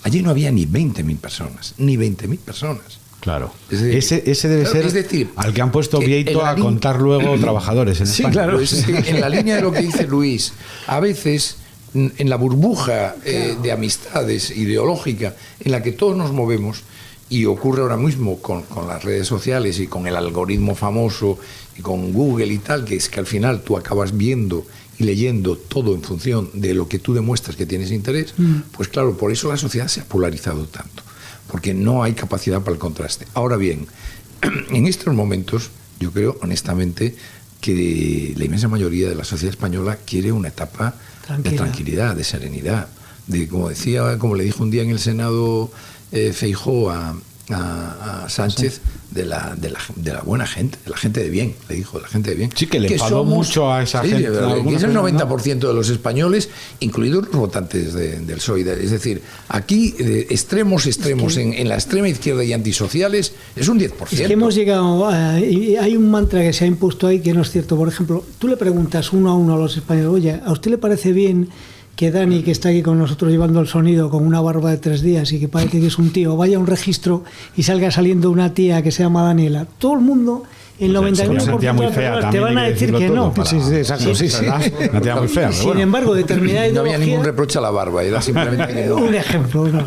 Allí no había ni 20.000 personas, ni 20.000 personas. Claro. Ese debe ser decir, al que han puesto Vieito a contar luego trabajadores en España. Sí, claro. En la línea de lo que dice Luis, a veces en la burbuja de amistades ideológica en la que todos nos movemos, y ocurre ahora mismo con las redes sociales y con el algoritmo famoso y con Google y tal, que es que al final tú acabas viendo y leyendo todo en función de lo que tú demuestras que tienes interés, pues claro, por eso la sociedad se ha polarizado tanto, porque no hay capacidad para el contraste. Ahora bien, en estos momentos, yo creo honestamente que la inmensa mayoría de la sociedad española quiere una etapa de tranquilidad, de serenidad, de, como le dijo un día en el Senado Feijóo a Sánchez, de la buena gente, de la gente de bien, le dijo, de la gente de bien. Sí, que le enfadó mucho a esa gente. Que es el 90% de los españoles, incluidos los votantes del PSOE. Es decir, aquí extremos en la extrema izquierda y antisociales es un 10%. Es que hemos llegado hay un mantra que se ha impuesto ahí que no es cierto. Por ejemplo, tú le preguntas uno a uno a los españoles, oye, ¿a usted le parece bien que Dani, que está aquí con nosotros llevando el sonido con una barba de 3 días y que parece que es un tío, vaya a un registro y salga saliendo una tía que se llama Daniela? Todo el mundo, el 99% de las personas te van a decir que no. Sí, exacto, sí. Una tía muy fea. Sin embargo, determinada ideología... No había ningún reproche a la barba, era simplemente que no. Un ejemplo. No.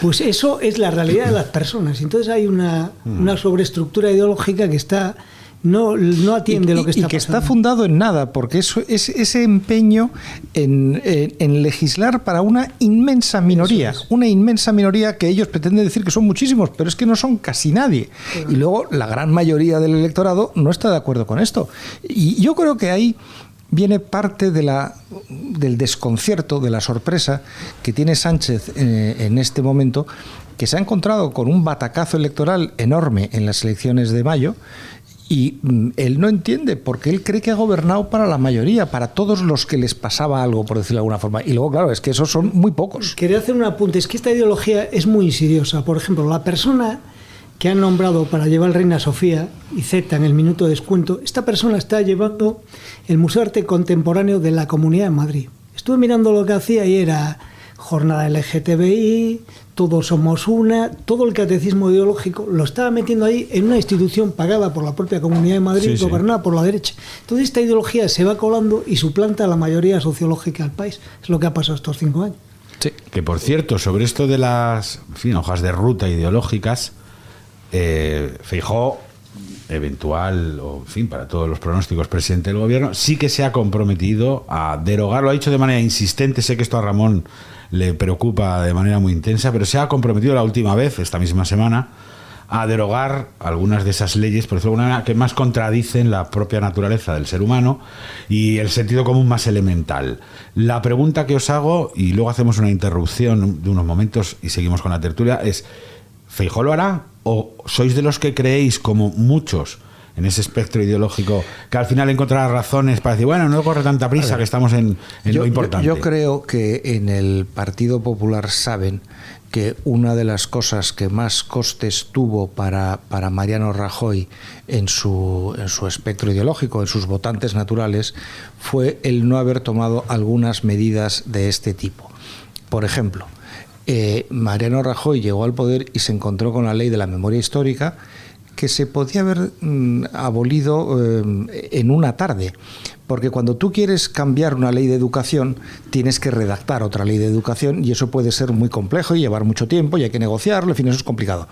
Pues eso es la realidad de las personas. Entonces hay una sobreestructura ideológica que está... No atiende lo que está pasando. Y que está fundado en nada, porque eso es ese empeño en legislar para una inmensa minoría. Una inmensa minoría que ellos pretenden decir que son muchísimos, pero es que no son casi nadie. Y luego la gran mayoría del electorado no está de acuerdo con esto. Y yo creo que ahí viene parte del desconcierto, de la sorpresa que tiene Sánchez en este momento, que se ha encontrado con un batacazo electoral enorme en las elecciones de mayo. Y él no entiende, porque él cree que ha gobernado para la mayoría, para todos los que les pasaba algo, por decirlo de alguna forma. Y luego, claro, es que esos son muy pocos. Quería hacer un apunte, es que esta ideología es muy insidiosa. Por ejemplo, la persona que han nombrado para llevar Reina Sofía y Z en el minuto de descuento, esta persona está llevando el Museo de Arte Contemporáneo de la Comunidad de Madrid. Estuve mirando lo que hacía y era jornada LGTBI, todos somos una, todo el catecismo ideológico lo estaba metiendo ahí en una institución pagada por la propia Comunidad de Madrid, gobernada por la derecha. Entonces esta ideología se va colando y suplanta a la mayoría sociológica del país. Es lo que ha pasado estos 5 años. Sí. Que por cierto, sobre esto de las hojas de ruta ideológicas, Feijóo, eventual, o en fin, para todos los pronósticos, presidente del gobierno, sí que se ha comprometido a derogar, lo ha dicho de manera insistente, sé que esto a Ramón le preocupa de manera muy intensa, pero se ha comprometido la última vez, esta misma semana, a derogar algunas de esas leyes, por decirlo de alguna manera, que más contradicen la propia naturaleza del ser humano y el sentido común más elemental. La pregunta que os hago, y luego hacemos una interrupción de unos momentos y seguimos con la tertulia, es: ¿Feijóo lo hará o sois de los que creéis, como muchos en ese espectro ideológico, que al final encontrará razones para decir, bueno, no corre tanta prisa, que estamos en lo importante? Yo creo que en el Partido Popular saben que una de las cosas que más costes tuvo para Mariano Rajoy en su espectro ideológico, en sus votantes naturales, fue el no haber tomado algunas medidas de este tipo. Por ejemplo, Mariano Rajoy llegó al poder y se encontró con la ley de la memoria histórica, que se podía haber abolido en una tarde, porque cuando tú quieres cambiar una ley de educación tienes que redactar otra ley de educación y eso puede ser muy complejo y llevar mucho tiempo y hay que negociarlo, en fin, eso es complicado.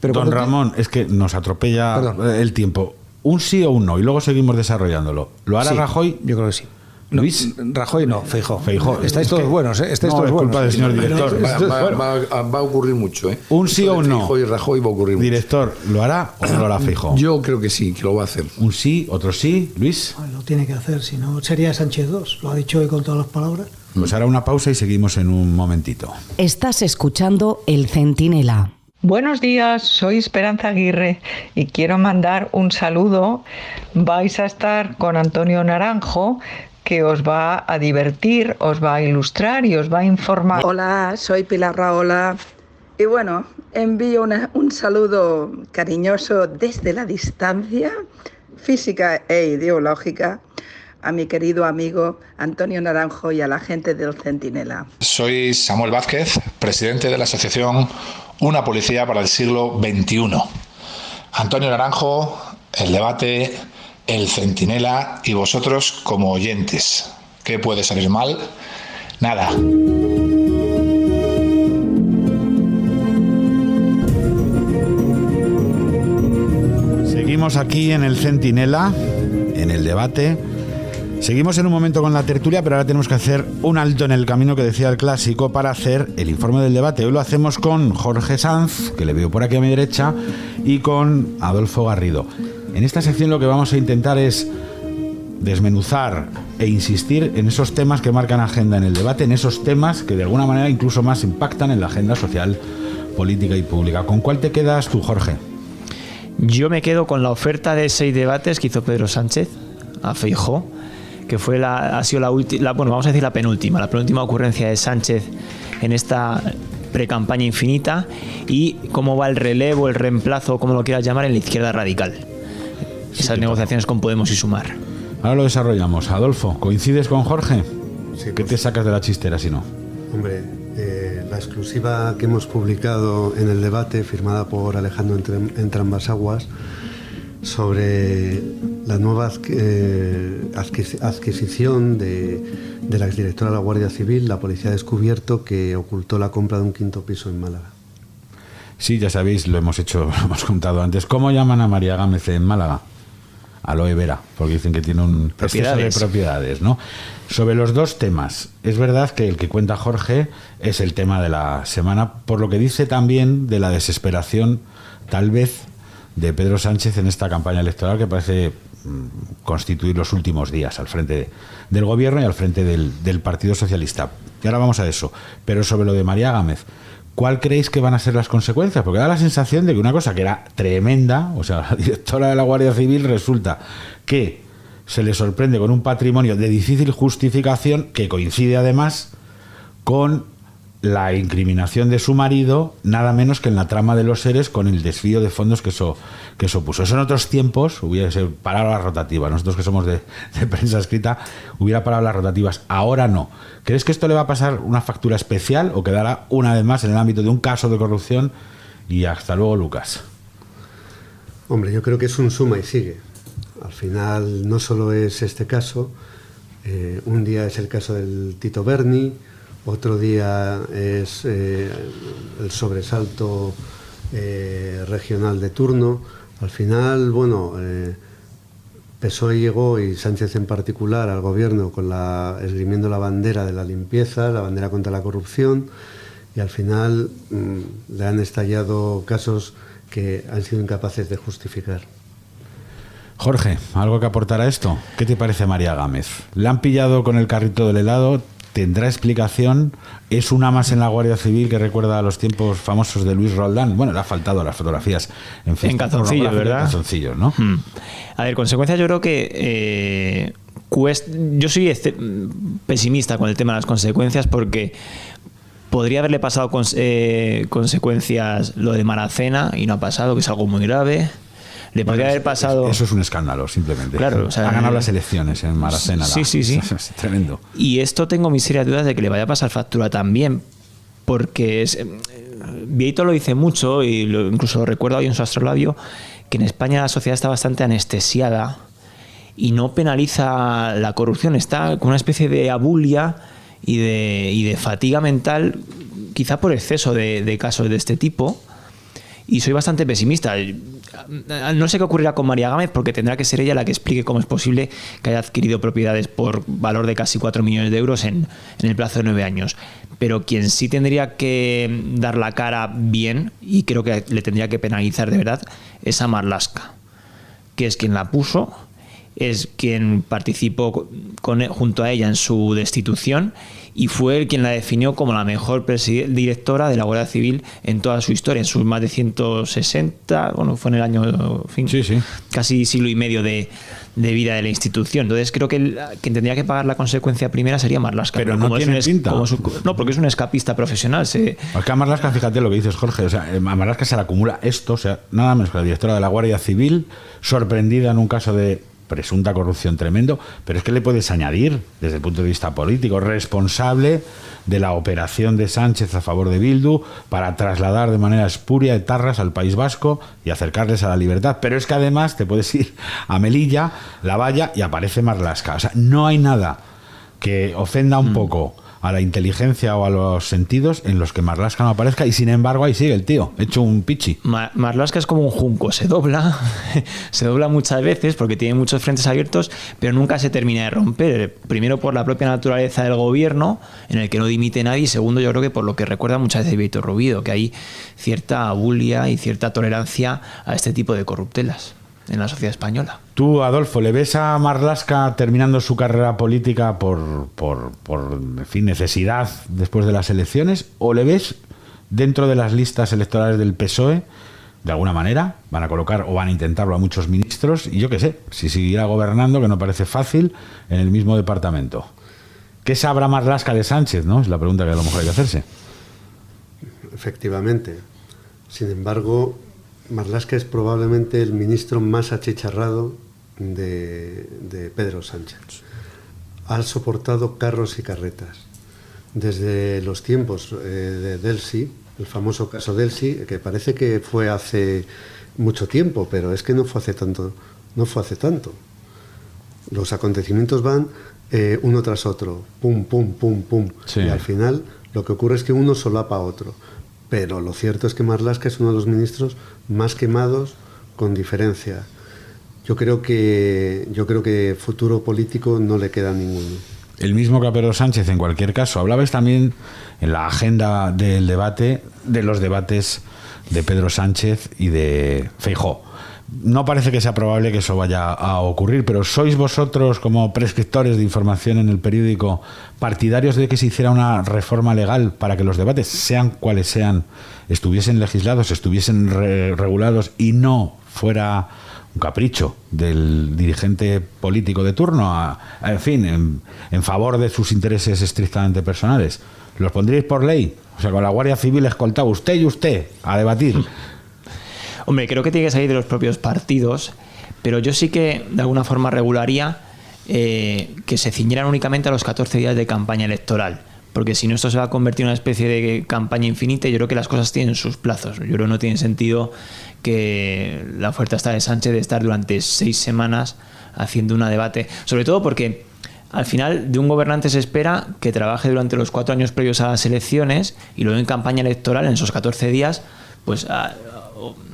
Pero Don Ramón, es que nos atropella el tiempo. Un sí o un no y luego seguimos desarrollándolo. ¿Lo hará Rajoy? Yo creo que sí. No, Luis, Rajoy no, Feijóo. Estáis todos buenos, estáis todos buenos. Culpa del señor director. Va a ocurrir mucho, ¿eh? Un sí o un no. Feijóo y Rajoy va a ocurrir mucho. Director, ¿lo hará o no lo hará Feijóo? Yo creo que sí, que lo va a hacer. Un sí, otro sí. Luis. Lo tiene que hacer, si no sería Sánchez 2. Lo ha dicho hoy con todas las palabras. Pues hará una pausa y seguimos en un momentito. Estás escuchando El Centinela. Buenos días, soy Esperanza Aguirre y quiero mandar un saludo. Vais a estar con Antonio Naranjo, que os va a divertir, os va a ilustrar y os va a informar. Hola, soy Pilar Rahola y bueno, envío un saludo cariñoso desde la distancia física e ideológica a mi querido amigo Antonio Naranjo y a la gente del Centinela. Soy Samuel Vázquez, presidente de la asociación Una Policía para el Siglo XXI. Antonio Naranjo, El Debate, El Centinela y vosotros como oyentes. ¿Qué puede salir mal? Nada. Seguimos aquí en El Centinela, en El Debate. Seguimos en un momento con la tertulia, pero ahora tenemos que hacer un alto en el camino que decía el clásico para hacer el informe del debate. Hoy lo hacemos con Jorge Sanz, que le veo por aquí a mi derecha, y con Adolfo Garrido. En esta sección lo que vamos a intentar es desmenuzar e insistir en esos temas que marcan agenda en el debate, en esos temas que de alguna manera incluso más impactan en la agenda social, política y pública. ¿Con cuál te quedas tú, Jorge? Yo me quedo con la oferta de 6 debates que hizo Pedro Sánchez a Feijóo, que fue ha sido la última, bueno, vamos a decir la penúltima ocurrencia de Sánchez en esta precampaña infinita, y cómo va el relevo, el reemplazo, como lo quieras llamar, en la izquierda radical. Esas negociaciones con Podemos y Sumar. Ahora lo desarrollamos. Adolfo, ¿coincides con Jorge? Sí, ¿qué te sacas de la chistera si no? Hombre, la exclusiva que hemos publicado en el debate, firmada por Alejandro Entrambas-Aguas, sobre la nueva adquisición de la exdirectora de la Guardia Civil. La policía ha descubierto que ocultó la compra de un 5º piso en Málaga. Sí, ya sabéis, lo hemos contado antes. ¿Cómo llaman a María Gámez en Málaga? Aloe vera, porque dicen que tiene un exceso de propiedades, ¿no? Sobre los dos temas, es verdad que el que cuenta Jorge es el tema de la semana, por lo que dice también de la desesperación, tal vez, de Pedro Sánchez en esta campaña electoral que parece constituir los últimos días al frente del gobierno y al frente del Partido Socialista. Y ahora vamos a eso. Pero sobre lo de María Gámez, ¿cuál creéis que van a ser las consecuencias? Porque da la sensación de que una cosa que era tremenda, o sea, la directora de la Guardia Civil, resulta que se le sorprende con un patrimonio de difícil justificación que coincide además con la incriminación de su marido, nada menos que en la trama de los seres, con el desvío de fondos que eso puso. Eso en otros tiempos hubiese parado las rotativas. Nosotros que somos de prensa escrita, hubiera parado las rotativas. Ahora no. ¿Crees que esto le va a pasar una factura especial o quedará una vez más en el ámbito de un caso de corrupción? Y hasta luego, Lucas. Hombre, yo creo que es un suma y sigue. Al final no solo es este caso. Un día es el caso del Tito Berni, otro día es el sobresalto regional de turno. Al final, bueno, PSOE llegó, y Sánchez en particular, al gobierno esgrimiendo la bandera de la limpieza, la bandera contra la corrupción, y al final le han estallado casos que han sido incapaces de justificar. Jorge, ¿algo que aportar a esto? ¿Qué te parece María Gámez? ¿Le han pillado con el carrito del helado? tendrá explicación. Es una más en la Guardia Civil que recuerda a los tiempos famosos de Luis Roldán. Bueno, le ha faltado las fotografías en calzoncillos, ¿verdad? En calzoncillos, ¿no? A ver, consecuencias, yo creo que yo soy pesimista con el tema de las consecuencias, porque podría haberle pasado consecuencias lo de Maracena y no ha pasado, que es algo muy grave. Le podría haber pasado... Eso es un escándalo, simplemente. Claro, o sea, ha ganado las elecciones en Maracena. Sí. Es tremendo. Y esto tengo mis serias dudas de que le vaya a pasar factura también, porque Vieito lo dice mucho, y incluso lo recuerdo hoy en su astrolabio, que en España la sociedad está bastante anestesiada y no penaliza la corrupción, está con una especie de abulia y de fatiga mental, quizá por exceso de casos de este tipo. Y soy bastante pesimista. No sé qué ocurrirá con María Gámez, porque tendrá que ser ella la que explique cómo es posible que haya adquirido propiedades por valor de casi 4 millones de euros en el plazo de 9 años. Pero quien sí tendría que dar la cara bien, y creo que le tendría que penalizar de verdad, es a Marlaska, que es quien la puso, es quien participó junto a ella en su destitución, y fue él quien la definió como la mejor directora de la Guardia Civil en toda su historia, en sus más de 160, bueno, fue en el año, casi siglo y medio de vida de la institución. Entonces creo que quien tendría que pagar la consecuencia primera sería Marlaska. Pero no tiene pinta. No, porque es un escapista profesional. Acá a Marlaska, fíjate lo que dices, Jorge, o sea, a Marlaska se le acumula esto, o sea, nada menos que la directora de la Guardia Civil, sorprendida en un caso de presunta corrupción tremendo, pero es que le puedes añadir, desde el punto de vista político, responsable de la operación de Sánchez a favor de Bildu para trasladar de manera espuria etarras al País Vasco y acercarles a la libertad. Pero es que además te puedes ir a Melilla, La Valla, y aparece Marlaska. O sea, no hay nada que ofenda un poco a la inteligencia o a los sentidos en los que Marlaska no aparezca, y sin embargo ahí sigue el tío, hecho un pichi. Marlaska es como un junco, se dobla muchas veces porque tiene muchos frentes abiertos, pero nunca se termina de romper. Primero, por la propia naturaleza del gobierno, en el que no dimite nadie, y segundo, yo creo que por lo que recuerda muchas veces Vieito Rubido, que hay cierta abulia y cierta tolerancia a este tipo de corruptelas en la sociedad española. Tú, Adolfo, ¿le ves a Marlaska terminando su carrera política por en fin, necesidad después de las elecciones, o le ves dentro de las listas electorales del PSOE? De alguna manera van a colocar o van a intentarlo a muchos ministros, y yo qué sé, si seguirá gobernando, que no parece fácil, en el mismo departamento. ¿Qué sabrá Marlaska de Sánchez, no? Es la pregunta que a lo mejor hay que hacerse. Efectivamente. Sin embargo, Marlaska es probablemente el ministro más achicharrado de Pedro Sánchez. Ha soportado carros y carretas. Desde los tiempos de Delcy, el famoso caso Delcy, que parece que fue hace mucho tiempo, pero es que no fue hace tanto. Los acontecimientos van uno tras otro, pum, pum, pum, pum. Sí. Y al final lo que ocurre es que uno solapa a otro. Pero lo cierto es que Marlaska es uno de los ministros más quemados, con diferencia. Yo creo que futuro político no le queda ninguno. El mismo que a Pedro Sánchez, en cualquier caso. Hablabais también en la agenda del debate, de los debates de Pedro Sánchez y de Feijóo. No parece que sea probable que eso vaya a ocurrir, pero ¿sois vosotros, como prescriptores de información en el periódico, partidarios de que se hiciera una reforma legal para que los debates, sean cuales sean, estuviesen legislados, estuviesen regulados y no fuera un capricho del dirigente político de turno, en fin, en favor de sus intereses estrictamente personales? ¿Los pondríais por ley? O sea, con la Guardia Civil escoltado usted y usted a debatir. Hombre, creo que tiene que salir de los propios partidos, pero yo sí que de alguna forma regularía que se ciñeran únicamente a los 14 días de campaña electoral, porque si no, esto se va a convertir en una especie de campaña infinita, y yo creo que las cosas tienen sus plazos. Yo creo que no tiene sentido que la oferta está de Sánchez de estar durante 6 semanas haciendo un debate, sobre todo porque al final de un gobernante se espera que trabaje durante los 4 años previos a las elecciones, y luego en campaña electoral, en esos 14 días, pues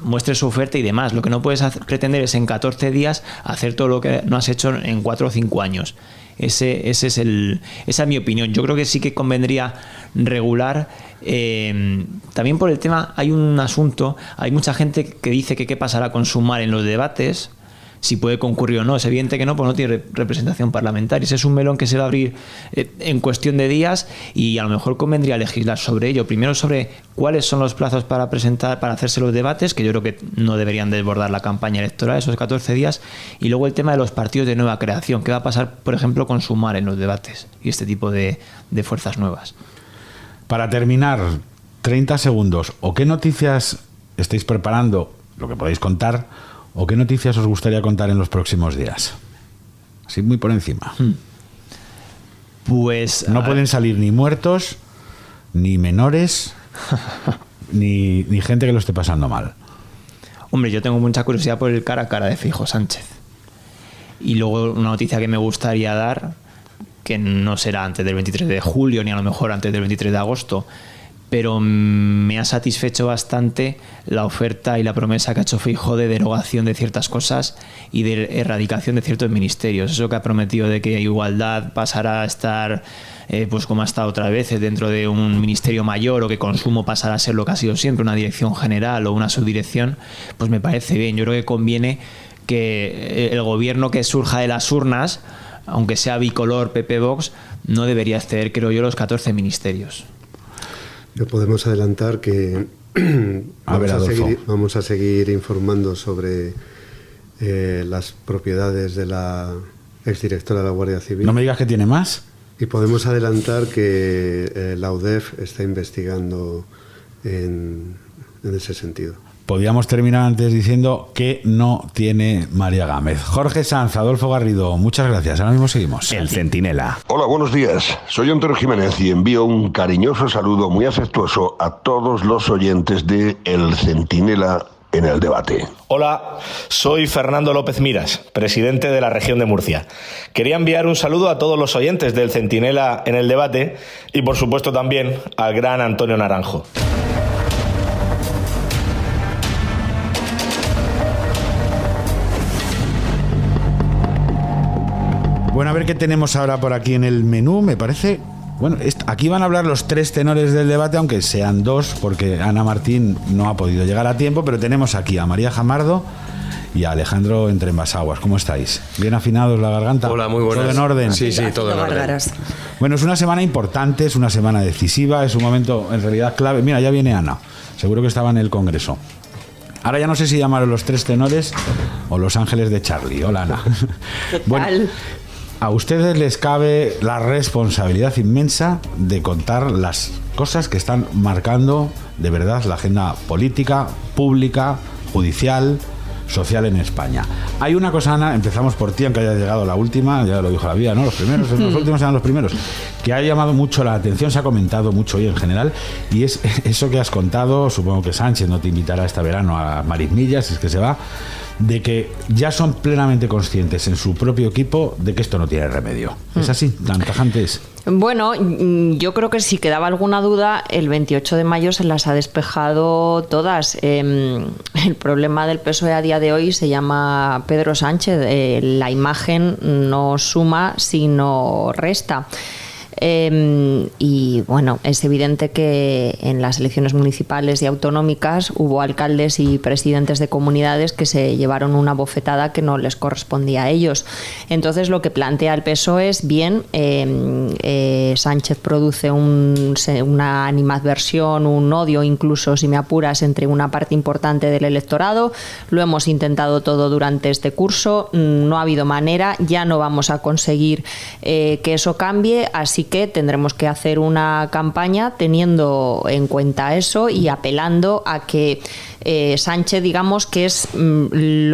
muestre su oferta y demás. Lo que no puedes pretender es en 14 días hacer todo lo que no has hecho en 4 o 5 años. Esa es mi opinión. Yo creo que sí que convendría regular. También por el tema, hay un asunto, hay mucha gente que dice que qué pasará con Sumar en los debates, si puede concurrir o no. Es evidente que no, pues no tiene representación parlamentaria. Ese es un melón que se va a abrir en cuestión de días, y a lo mejor convendría legislar sobre ello. Primero sobre cuáles son los plazos para presentar, para hacerse los debates, que yo creo que no deberían desbordar la campaña electoral, esos 14 días, y luego el tema de los partidos de nueva creación. ¿Qué va a pasar, por ejemplo, con Sumar en los debates y este tipo de fuerzas nuevas? Para terminar, 30 segundos. ¿O qué noticias estáis preparando, lo que podéis contar, o qué noticias os gustaría contar en los próximos días? Así muy por encima. Pues no pueden salir ni muertos, ni menores, ni gente que lo esté pasando mal. Hombre, yo tengo mucha curiosidad por el cara a cara de Feijóo Sánchez. Y luego una noticia que me gustaría dar, que no será antes del 23 de julio, ni a lo mejor antes del 23 de agosto, pero me ha satisfecho bastante la oferta y la promesa que ha hecho Feijóo de derogación de ciertas cosas y de erradicación de ciertos ministerios. Eso que ha prometido de que igualdad pasará a estar, pues como ha estado otras veces, dentro de un ministerio mayor, o que consumo pasará a ser lo que ha sido siempre, una dirección general o una subdirección, pues me parece bien. Yo creo que conviene que el gobierno que surja de las urnas, aunque sea bicolor PP-Vox, no debería exceder, creo yo, los 14 ministerios. Lo podemos adelantar que vamos a seguir informando sobre las propiedades de la exdirectora de la Guardia Civil. No me digas que tiene más. Y podemos adelantar que la UDEF está investigando en ese sentido. Podríamos terminar antes diciendo que no tiene María Gámez. Jorge Sanz, Adolfo Garrido, muchas gracias. Ahora mismo seguimos. El Centinela. Hola, buenos días. Soy Antonio Jiménez y envío un cariñoso saludo muy afectuoso a todos los oyentes de El Centinela en el debate. Hola, soy Fernando López Miras, presidente de la región de Murcia. Quería enviar un saludo a todos los oyentes del Centinela en el debate y, por supuesto, también al gran Antonio Naranjo. Bueno, a ver qué tenemos ahora por aquí en el menú, me parece. Bueno, aquí van a hablar los tres tenores del debate, aunque sean dos, porque Ana Martín no ha podido llegar a tiempo, pero tenemos aquí a María Jamardo y a Alejandro Entrembasaguas. ¿Cómo estáis? ¿Bien afinados la garganta? Hola, muy buenas. ¿Todo en orden? Sí, todo en orden. Bueno, es una semana importante, es una semana decisiva, es un momento en realidad clave. Mira, ya viene Ana, seguro que estaba en el Congreso. Ahora ya no sé si llamaron los tres tenores o los ángeles de Charlie. Hola, Ana. ¿Qué tal? Bueno, a ustedes les cabe la responsabilidad inmensa de contar las cosas que están marcando de verdad la agenda política, pública, judicial, social en España. Hay una cosa, Ana, empezamos por ti, aunque haya llegado la última, ya lo dijo la vida, ¿no? Los primeros, los últimos eran los primeros, que ha llamado mucho la atención, se ha comentado mucho hoy en general, y es eso que has contado, supongo que Sánchez no te invitará este verano a Marismillas, si es que se va, de que ya son plenamente conscientes en su propio equipo de que esto no tiene remedio. ¿Es así? ¿Tan tajante es? Bueno, yo creo que si quedaba alguna duda, el 28 de mayo se las ha despejado todas. El problema del PSOE a día de hoy se llama Pedro Sánchez. La imagen no suma, sino resta. Y bueno, es evidente que en las elecciones municipales y autonómicas hubo alcaldes y presidentes de comunidades que se llevaron una bofetada que no les correspondía a ellos. Entonces lo que plantea el PSOE es bien, Sánchez produce una animadversión, un odio incluso, si me apuras, entre una parte importante del electorado. Lo hemos intentado todo durante este curso, no ha habido manera, ya no vamos a conseguir que eso cambie, así que tendremos que hacer una campaña teniendo en cuenta eso y apelando a que Sánchez, digamos que es el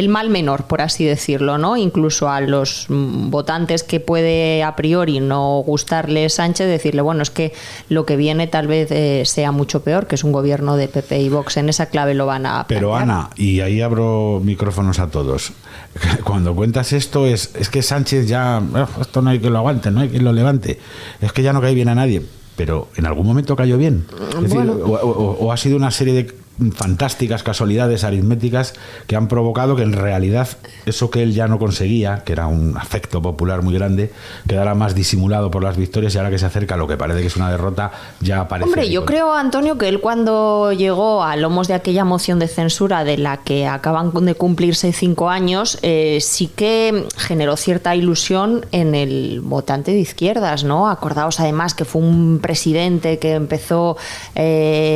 mal menor, por así decirlo, ¿no? Incluso a los votantes que puede a priori no gustarle Sánchez, decirle, bueno, es que lo que viene tal vez sea mucho peor, que es un gobierno de PP y Vox. En esa clave lo van a plantear. Pero Ana, y ahí abro micrófonos a todos, cuando cuentas esto es que Sánchez ya, esto no hay que lo aguante, no hay que lo levante, es que ya no cae bien a nadie. Pero en algún momento cayó bien. Es decir, o ha sido una serie de fantásticas casualidades aritméticas que han provocado que en realidad eso que él ya no conseguía, que era un afecto popular muy grande, quedara más disimulado por las victorias, y ahora que se acerca lo que parece que es una derrota, ya aparece. Hombre, yo creo, Antonio, que él cuando llegó a lomos de aquella moción de censura de la que acaban de cumplirse 5 años, sí que generó cierta ilusión en el votante de izquierdas, ¿no? Acordaos además que fue un presidente que empezó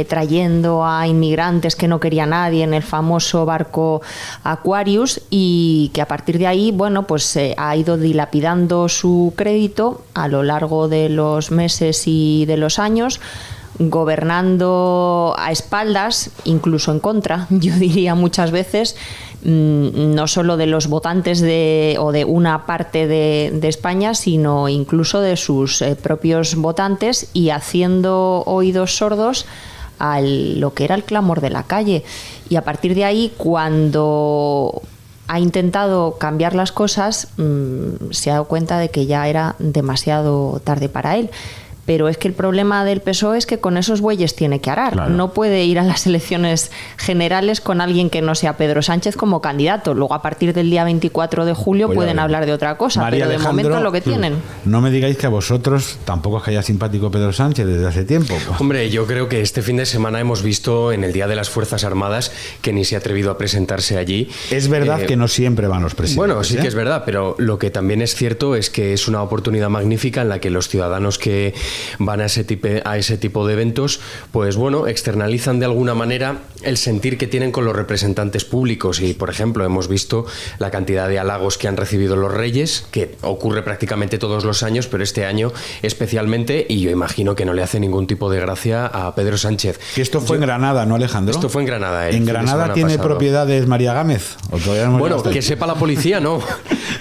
trayendo a inmigrantes que no quería nadie en el famoso barco Aquarius, y que a partir de ahí, bueno, pues ha ido dilapidando su crédito a lo largo de los meses y de los años, gobernando a espaldas, incluso en contra, yo diría muchas veces, no solo de los votantes o de una parte de España, sino incluso de sus propios votantes, y haciendo oídos sordos a lo que era el clamor de la calle. Y a partir de ahí, cuando ha intentado cambiar las cosas, se ha dado cuenta de que ya era demasiado tarde para él. Pero es que el problema del PSOE es que con esos bueyes tiene que arar. Claro. No puede ir a las elecciones generales con alguien que no sea Pedro Sánchez como candidato. Luego, a partir del día 24 de julio, pueden hablar de otra cosa. María pero de Alejandro, momento lo que tienen. No me digáis que a vosotros tampoco es que haya simpático Pedro Sánchez desde hace tiempo. Hombre, yo creo que este fin de semana hemos visto en el Día de las Fuerzas Armadas que ni se ha atrevido a presentarse allí. Es verdad que no siempre van los presidentes. Bueno, sí que es verdad, pero lo que también es cierto es que es una oportunidad magnífica en la que los ciudadanos que van a ese tipo de eventos, pues bueno, externalizan de alguna manera el sentir que tienen con los representantes públicos. Y, por ejemplo, hemos visto la cantidad de halagos que han recibido los reyes, que ocurre prácticamente todos los años, pero este año especialmente, y yo imagino que no le hace ningún tipo de gracia a Pedro Sánchez. Que esto fue en Granada, ¿no, Alejandro? Esto fue en Granada. ¿En Granada tiene propiedades María Gámez? ¿O todavía no bueno, que sepa la policía, no.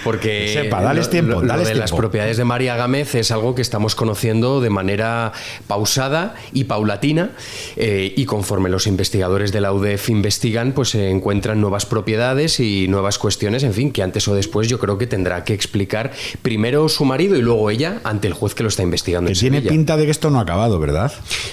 Porque que sepa, dales tiempo. Lo de las propiedades de María Gámez es algo que estamos conociendo de manera pausada y paulatina, y conforme los investigadores de la UDEF investigan, pues se encuentran nuevas propiedades y nuevas cuestiones, en fin, que antes o después yo creo que tendrá que explicar primero su marido y luego ella ante el juez que lo está investigando. Que tiene pinta de que esto no ha acabado, ¿verdad?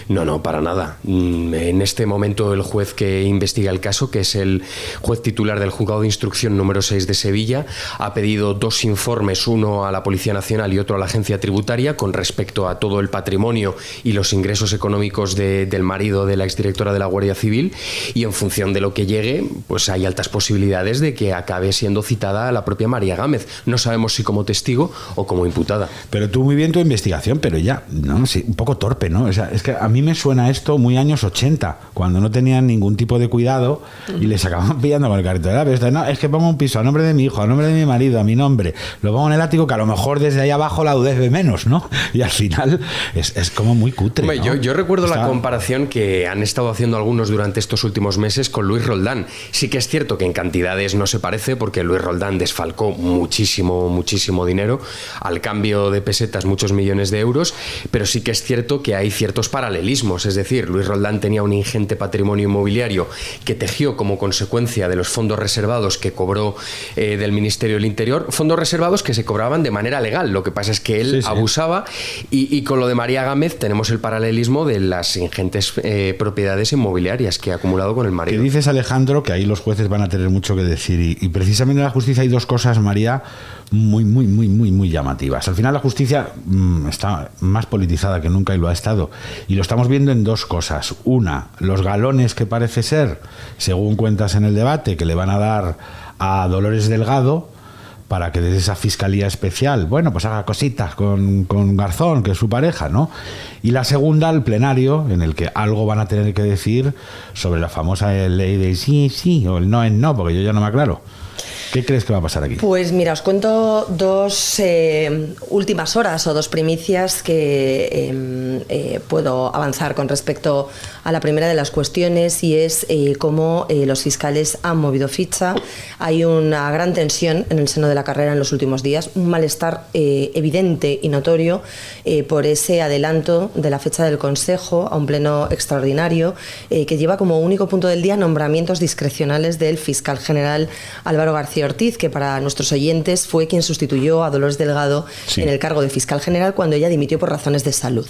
No, para nada. En este momento el juez que investiga el caso, que es el juez titular del Juzgado de Instrucción número 6 de Sevilla, ha pedido 2 informes, uno a la Policía Nacional y otro a la Agencia Tributaria, con respecto a todo el patrimonio y los ingresos económicos del marido de la exdirectora de la Guardia Civil, y en función de lo que llegue, pues hay altas posibilidades de que acabe siendo citada a la propia María Gámez. No sabemos si como testigo o como imputada. Pero tú muy bien tu investigación, pero ya, no, sí, un poco torpe, ¿no? O sea, es que a mí me suena esto muy años 80, cuando no tenían ningún tipo de cuidado y les acababan pillando con el carrito de la vez. No, es que pongo un piso a nombre de mi hijo, a nombre de mi marido, a mi nombre, lo pongo en el ático, que a lo mejor desde ahí abajo la UDEF ve menos, ¿no? Y al final es como muy cutre. Hombre, ¿no? Yo recuerdo la comparación que han estado haciendo algunos durante estos últimos meses con Luis Roldán. Sí que es cierto que en cantidades no se parece, porque Luis Roldán desfalcó muchísimo dinero, al cambio de pesetas muchos millones de euros, pero sí que es cierto que hay ciertos paralelismos. Es decir, Luis Roldán tenía un ingente patrimonio inmobiliario que tejió como consecuencia de los fondos reservados que cobró del Ministerio del Interior, fondos reservados que se cobraban de manera legal. Lo que pasa es que él abusaba, y con lo de María Gámez tenemos el paralelismo de las ingentes propiedades inmobiliarias que ha acumulado con el marido. ¿Qué dices, Alejandro? Que ahí los jueces van a tener mucho que decir, y precisamente en la justicia hay 2 cosas, María, muy llamativas. Al final la justicia está más politizada que nunca, y lo ha estado, y lo estamos viendo en 2 cosas. Una, los galones que parece ser, según cuentas en el debate, que le van a dar a Dolores Delgado para que desde esa fiscalía especial, bueno, pues haga cositas con Garzón, que es su pareja, ¿no? Y la segunda, el plenario, en el que algo van a tener que decir sobre la famosa ley de sí o el no es no, porque yo ya no me aclaro. ¿Qué crees que va a pasar aquí? Pues mira, os cuento 2 últimas horas o 2 primicias que puedo avanzar con respecto a la primera de las cuestiones, y es cómo los fiscales han movido ficha. Hay una gran tensión en el seno de la carrera en los últimos días, un malestar evidente y notorio por ese adelanto de la fecha del Consejo a un pleno extraordinario que lleva como único punto del día nombramientos discrecionales del fiscal general Álvaro García Ortiz, que para nuestros oyentes fue quien sustituyó a Dolores Delgado en el cargo de fiscal general cuando ella dimitió por razones de salud.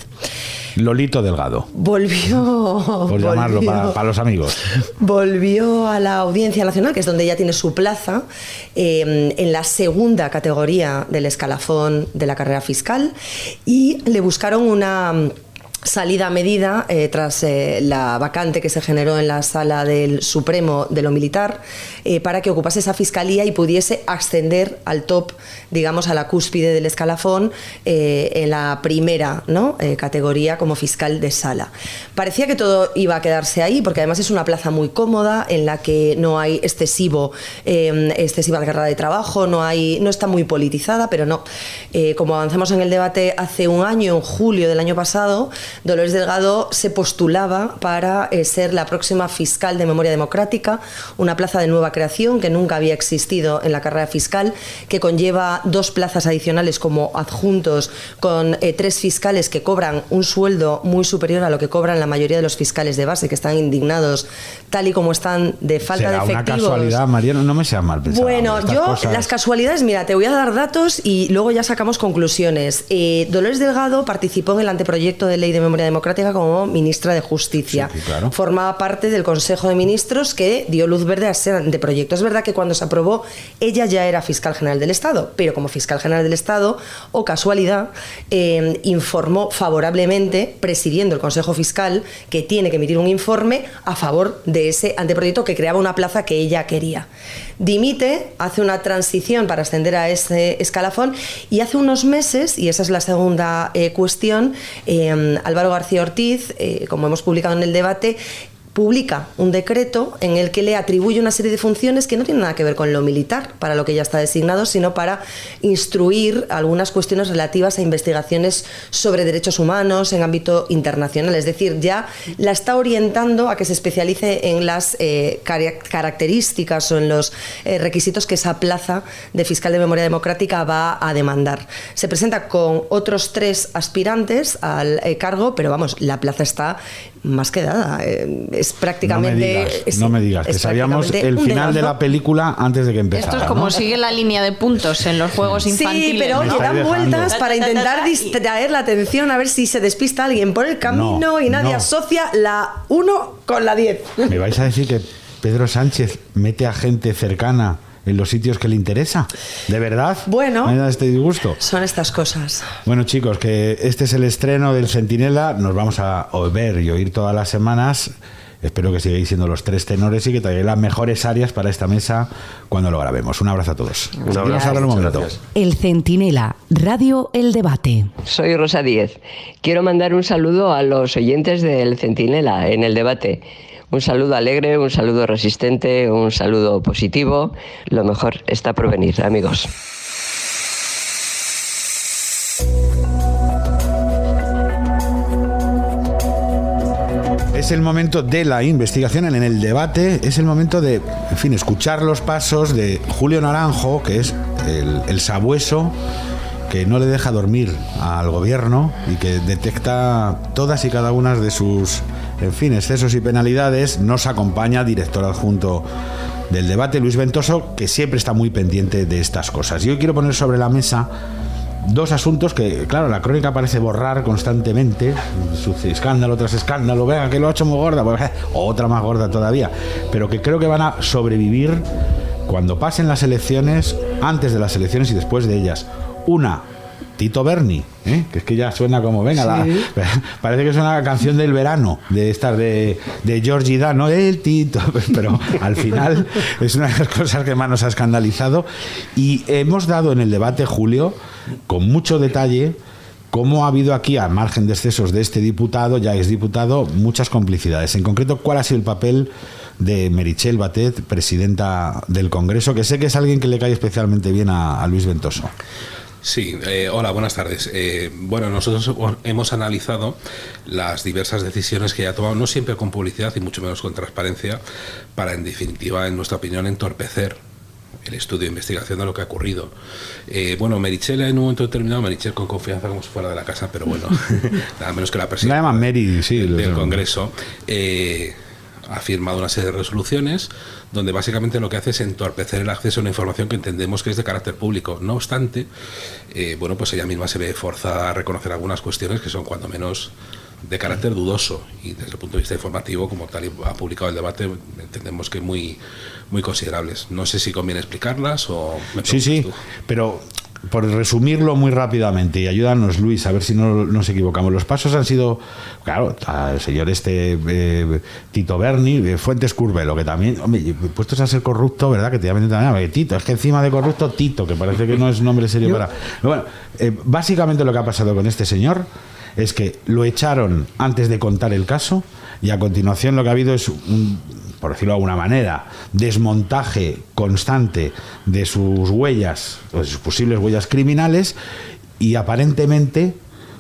Lolito Delgado. Volvió por llamarlo para los amigos. Volvió a la Audiencia Nacional, que es donde ella tiene su plaza, en la segunda categoría del escalafón de la carrera fiscal, y le buscaron una salida a medida tras la vacante que se generó en la Sala del Supremo de lo Militar, para que ocupase esa fiscalía y pudiese ascender al top, digamos, a la cúspide del escalafón en la primera, ¿no?, categoría como fiscal de sala. Parecía que todo iba a quedarse ahí, porque además es una plaza muy cómoda en la que no hay excesiva carga de trabajo, no está muy politizada, pero no. Como avanzamos en el debate hace un año, en julio del año pasado, Dolores Delgado se postulaba para ser la próxima fiscal de Memoria Democrática, una plaza de nueva creación que nunca había existido en la carrera fiscal, que conlleva 2 plazas adicionales como adjuntos, con 3 fiscales que cobran un sueldo muy superior a lo que cobran la mayoría de los fiscales de base, que están indignados tal y como están de falta de efectivos. Será una casualidad, Mariano, no me seas mal pensado. Bueno, las casualidades, mira, te voy a dar datos y luego ya sacamos conclusiones. Dolores Delgado participó en el anteproyecto de ley de Memoria Democrática como ministra de Justicia. Sí, claro. Formaba parte del Consejo de Ministros que dio luz verde a ese anteproyecto. Es verdad que cuando se aprobó, ella ya era fiscal general del Estado, pero como fiscal general del Estado, o casualidad, informó favorablemente, presidiendo el Consejo Fiscal, que tiene que emitir un informe a favor de ese anteproyecto que creaba una plaza que ella quería. Dimite, hace una transición para ascender a ese escalafón, y hace unos meses, y esa es la segunda cuestión, Álvaro García Ortiz, como hemos publicado en el debate, publica un decreto en el que le atribuye una serie de funciones que no tienen nada que ver con lo militar, para lo que ya está designado, sino para instruir algunas cuestiones relativas a investigaciones sobre derechos humanos en ámbito internacional. Es decir, ya la está orientando a que se especialice en las características o en los requisitos que esa plaza de fiscal de Memoria Democrática va a demandar. Se presenta con otros 3 aspirantes al cargo, pero vamos, la plaza está más que dada. Es prácticamente... No me digas, que sabíamos el final de la película antes de que empezara. Esto es como sigue la línea de puntos en los juegos infantiles. Sí, pero oye, dan vueltas para intentar distraer la atención, a ver si se despista alguien por el camino y nadie asocia la 1 con la 10. ¿Me vais a decir que Pedro Sánchez mete a gente cercana en los sitios que le interesa? ¿De verdad? Bueno, ¿Me da este disgusto? Son estas cosas. Bueno, chicos, que este es el estreno del Centinela. Nos vamos a ver y oír todas las semanas. Espero que sigáis siendo los 3 tenores y que traigáis las mejores áreas para esta mesa cuando lo grabemos. Un abrazo a todos. Un abrazo. Ahora un momento. El Centinela, Radio El Debate. Soy Rosa Díez. Quiero mandar un saludo a los oyentes del Centinela en el debate. Un saludo alegre, un saludo resistente, un saludo positivo. Lo mejor está por venir, amigos. Es el momento de la investigación en el debate, es el momento de, en fin, escuchar los pasos de Julio Naranjo, que es el sabueso que no le deja dormir al gobierno y que detecta todas y cada una de sus, en fin, excesos y penalidades. Nos acompaña director adjunto del debate, Luis Ventoso, que siempre está muy pendiente de estas cosas. Y hoy quiero poner sobre la mesa 2 asuntos que, claro, la crónica parece borrar constantemente. Sucede escándalo tras escándalo, venga, que lo ha hecho muy gorda, pues, otra más gorda todavía, pero que creo que van a sobrevivir cuando pasen las elecciones, antes de las elecciones y después de ellas. Una, Tito Berni, que es que ya suena como, venga, sí. Parece que es una canción del verano, de estas de Georgie Dano, el Tito, pero al final es una de las cosas que más nos ha escandalizado. Y hemos dado en el debate, Julio, con mucho detalle, cómo ha habido aquí, al margen de excesos de este diputado, ya exdiputado, muchas complicidades. En concreto, ¿cuál ha sido el papel de Meritxell Batet, presidenta del Congreso, que sé que es alguien que le cae especialmente bien a Luis Ventoso? Sí, hola, buenas tardes. Bueno, nosotros hemos analizado las diversas decisiones que ella ha tomado, no siempre con publicidad y mucho menos con transparencia, para, en definitiva, en nuestra opinión, entorpecer el estudio de investigación de lo que ha ocurrido. Bueno, Meritxell en un momento determinado, Meritxell con confianza como si fuera de la casa, pero bueno, nada menos que la presidenta del Congreso, ha firmado una serie de resoluciones donde básicamente lo que hace es entorpecer el acceso a una información que entendemos que es de carácter público. No obstante, bueno, pues ella misma se ve forzada a reconocer algunas cuestiones que son cuando menos de carácter dudoso, y desde el punto de vista informativo, como tal y ha publicado el debate, entendemos que muy considerables. No sé si conviene explicarlas o... Sí, tú. Pero por resumirlo muy rápidamente, y ayúdanos, Luis, a ver si no nos equivocamos. Los pasos han sido, claro, el señor Tito Berni, Fuentes Curbelo, que también, hombre, puestos a ser corrupto, ¿verdad? Que te llamen también, Tito, es que encima de corrupto, Tito, que parece que no es nombre serio para... Bueno, básicamente lo que ha pasado con este señor es que lo echaron antes de contar el caso, y a continuación lo que ha habido es por decirlo de alguna manera, desmontaje constante de sus huellas, o de sus posibles huellas criminales, y aparentemente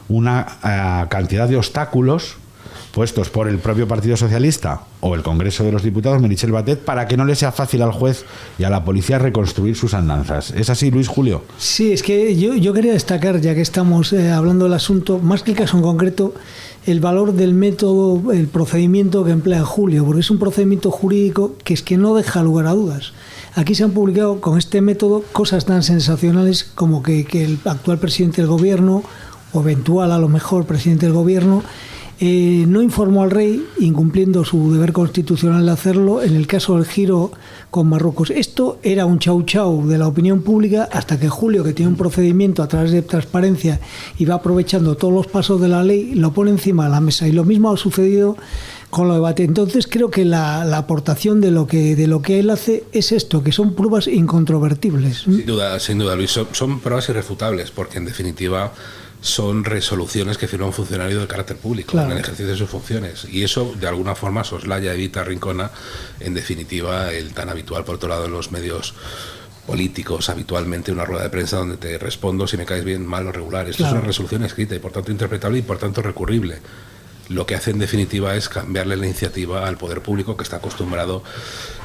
una cantidad de obstáculos puestos por el propio Partido Socialista o el Congreso de los Diputados, Meritxell Batet, para que no le sea fácil al juez y a la policía reconstruir sus andanzas. ¿Es así, Luis Julio? Sí, es que yo quería destacar, ya que estamos hablando del asunto, más que el caso en concreto, el valor del método, el procedimiento que emplea Julio, porque es un procedimiento jurídico que es que no deja lugar a dudas. Aquí se han publicado con este método cosas tan sensacionales como que el actual presidente del gobierno, o eventual a lo mejor presidente del gobierno, no informó al rey, incumpliendo su deber constitucional de hacerlo, en el caso del giro con Marruecos. Esto era un chau chau de la opinión pública, hasta que Julio, que tiene un procedimiento a través de transparencia y va aprovechando todos los pasos de la ley, lo pone encima de la mesa. Y lo mismo ha sucedido con lo de Batet. Entonces creo que la aportación de lo que él hace es esto, que son pruebas incontrovertibles. Sin duda, Luis, son pruebas irrefutables, porque en definitiva son resoluciones que firma un funcionario de carácter público, claro, en el ejercicio de sus funciones, y eso de alguna forma soslaya, evita, arrincona en definitiva el tan habitual, por otro lado, en los medios políticos, habitualmente una rueda de prensa donde te respondo si me caes bien, mal o regular. Esto claro, es una resolución escrita y por tanto interpretable y por tanto recurrible. Lo que hace en definitiva es cambiarle la iniciativa al poder público, que está acostumbrado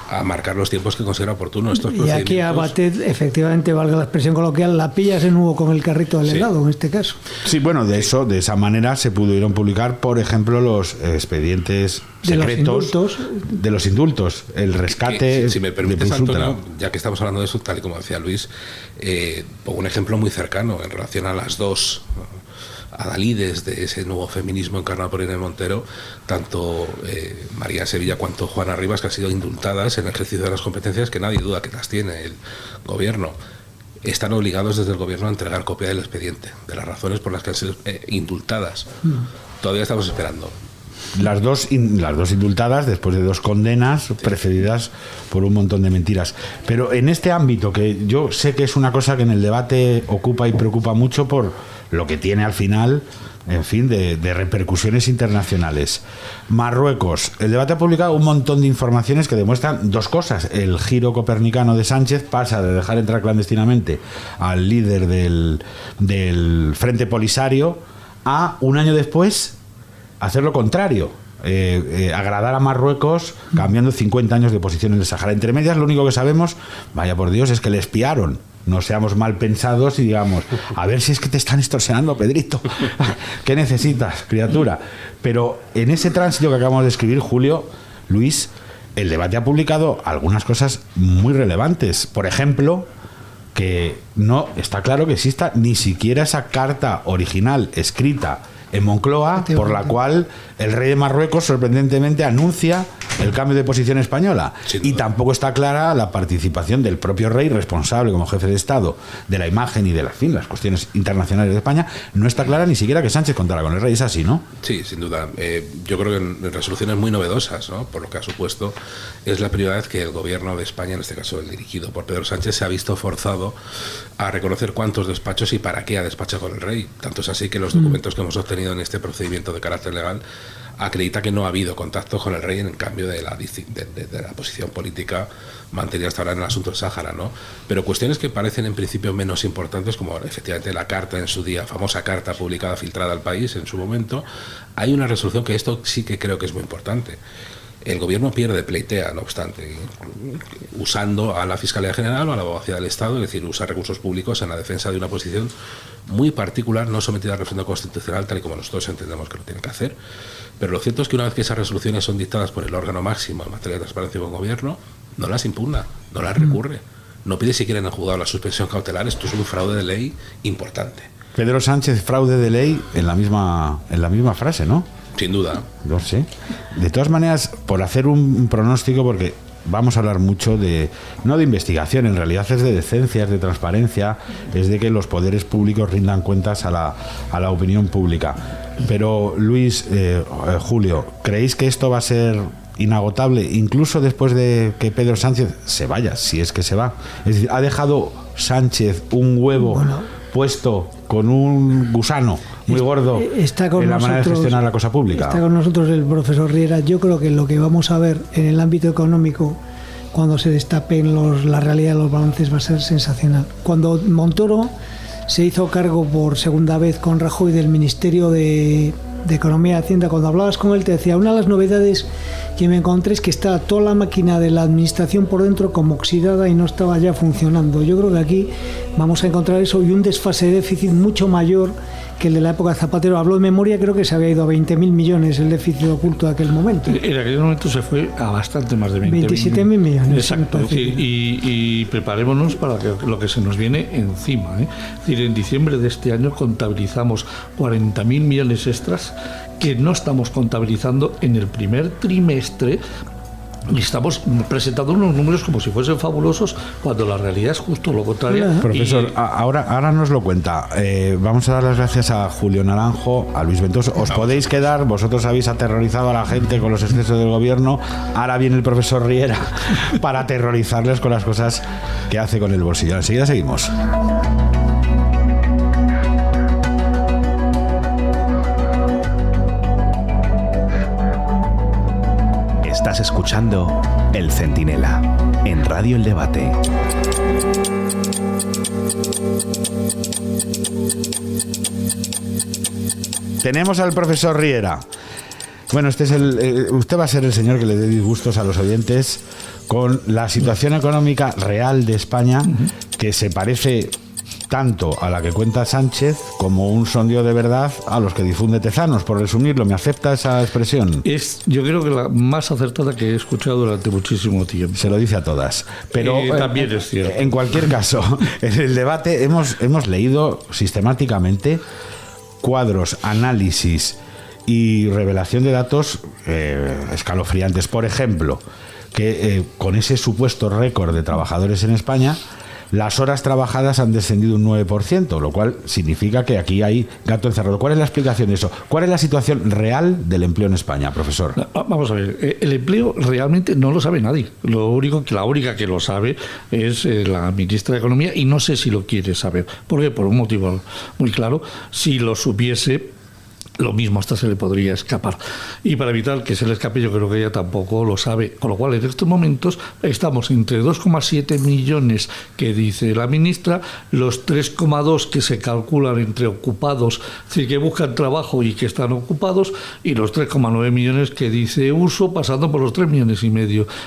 a marcar los tiempos que considera oportuno. Y aquí a Batet, efectivamente, valga la expresión coloquial, la pillas de nuevo con el carrito del helado, en este caso. Sí, bueno, de esa manera se pudieron publicar, por ejemplo, los expedientes secretos de los indultos, el rescate. Si me permites, Antonio, ya que estamos hablando de eso, tal y como decía Luis, pongo un ejemplo muy cercano en relación a las dos adalides de ese nuevo feminismo encarnado por Irene Montero, tanto María Sevilla cuanto Juana Rivas, que han sido indultadas en el ejercicio de las competencias que nadie duda que las tiene el gobierno. Están obligados desde el gobierno a entregar copia del expediente, de las razones por las que han sido indultadas. Todavía estamos esperando. Las dos indultadas después de 2 condenas precedidas por un montón de mentiras. Pero en este ámbito, que yo sé que es una cosa que en el debate ocupa y preocupa mucho por lo que tiene al final, en fin, de repercusiones internacionales. Marruecos. El debate ha publicado un montón de informaciones que demuestran 2 cosas. El giro copernicano de Sánchez pasa de dejar entrar clandestinamente al líder del Frente Polisario a, un año después, hacer lo contrario, agradar a Marruecos cambiando 50 años de posición en el Sáhara. Entre medias, lo único que sabemos, vaya por Dios, es que le espiaron. No seamos mal pensados y digamos, a ver si es que te están extorsionando, Pedrito. ¿Qué necesitas, criatura? Pero en ese tránsito que acabamos de escribir, Julio, Luis, el debate ha publicado algunas cosas muy relevantes. Por ejemplo, que no está claro que exista ni siquiera esa carta original escrita en Moncloa, por la cual el rey de Marruecos sorprendentemente anuncia el cambio de posición española. Y tampoco está clara la participación del propio rey, responsable como jefe de Estado de la imagen y de las cuestiones internacionales de España. No está clara ni siquiera que Sánchez contara con el rey. Es así, ¿no? Sí, sin duda. Yo creo que en resoluciones muy novedosas, ¿no? Por lo que ha supuesto, es la primera vez que el gobierno de España, en este caso el dirigido por Pedro Sánchez, se ha visto forzado a reconocer cuántos despachos y para qué ha despachado con el rey. Tanto es así que los documentos que hemos obtenido en este procedimiento de carácter legal acredita que no ha habido contacto con el rey en cambio de la posición política mantenida hasta ahora en el asunto del Sáhara, ¿no? Pero cuestiones que parecen en principio menos importantes, como efectivamente la carta en su día, famosa carta publicada, filtrada al país en su momento, hay una resolución que esto sí que creo que es muy importante. El gobierno pleitea, no obstante, usando a la Fiscalía General o a la Abogacía del Estado, es decir, usa recursos públicos en la defensa de una posición muy particular, no sometida al referendo constitucional, tal y como nosotros entendemos que lo tiene que hacer. Pero lo cierto es que una vez que esas resoluciones son dictadas por el órgano máximo en materia de transparencia y buen gobierno, no las impugna, no las recurre, no pide siquiera en el juzgado la suspensión cautelar. Esto es un fraude de ley importante. Pedro Sánchez, fraude de ley, en la misma frase, ¿no? Sin duda. No sé. De todas maneras, por hacer un pronóstico, porque vamos a hablar mucho no de investigación, en realidad es de decencia, es de transparencia, es de que los poderes públicos rindan cuentas a la opinión pública. Pero Luis, Julio, ¿creéis que esto va a ser inagotable, incluso después de que Pedro Sánchez se vaya, si es que se va? Es decir, ¿ha dejado Sánchez un huevo puesto con un gusano muy gordo en la manera de gestionar la cosa pública? Está con nosotros el profesor Riera. Yo creo que lo que vamos a ver en el ámbito económico, cuando se destapen la realidad de los balances, va a ser sensacional. Cuando Montoro se hizo cargo por segunda vez con Rajoy del Ministerio de Economía y Hacienda, cuando hablabas con él te decía, una de las novedades que me encontré es que está toda la máquina de la administración por dentro como oxidada y no estaba ya funcionando. Yo creo que aquí vamos a encontrar eso y un desfase de déficit mucho mayor que el de la época de Zapatero. Habló de memoria, creo que se había ido a 20.000 millones el déficit oculto de aquel momento. En aquel momento se fue a bastante más de 27.000 millones. Exacto. Y preparémonos para lo que se nos viene encima. Es decir, en diciembre de este año contabilizamos 40.000 millones extras que no estamos contabilizando en el primer trimestre. Y estamos presentando unos números como si fuesen fabulosos, cuando la realidad es justo lo contrario. Profesor, ahora nos lo cuenta. Vamos a dar las gracias a Julio Naranjo, a Luis Ventoso. Os podéis quedar, vosotros habéis aterrorizado a la gente con los excesos del gobierno. Ahora viene el profesor Riera para aterrorizarles con las cosas que hace con el bolsillo. Enseguida seguimos. Estás escuchando El Centinela en Radio El Debate. Tenemos al profesor Riera. Bueno, usted va a ser el señor que le dé disgustos a los oyentes con la situación económica real de España, que se parece tanto a la que cuenta Sánchez como un sondeo de verdad a los que difunde Tezanos, por resumirlo. ¿Me acepta esa expresión? Yo creo que la más acertada que he escuchado durante muchísimo tiempo. Se lo dice a todas. Pero también es cierto. En cualquier caso, en el debate hemos leído sistemáticamente cuadros, análisis y revelación de datos escalofriantes. Por ejemplo, que con ese supuesto récord de trabajadores en España, las horas trabajadas han descendido un 9%, lo cual significa que aquí hay gato encerrado. ¿Cuál es la explicación de eso? ¿Cuál es la situación real del empleo en España, profesor? Vamos a ver, el empleo realmente no lo sabe nadie. La única que lo sabe es la ministra de Economía, y no sé si lo quiere saber. ¿Por qué? Por un motivo muy claro. Si lo supiese, lo mismo hasta se le podría escapar. Y para evitar que se le escape, yo creo que ella tampoco lo sabe. Con lo cual, en estos momentos estamos entre 2,7 millones que dice la ministra, los 3,2 que se calculan entre ocupados, es decir, que buscan trabajo y que están ocupados, y los 3,9 millones que dice Uso, pasando por los 3,5 millones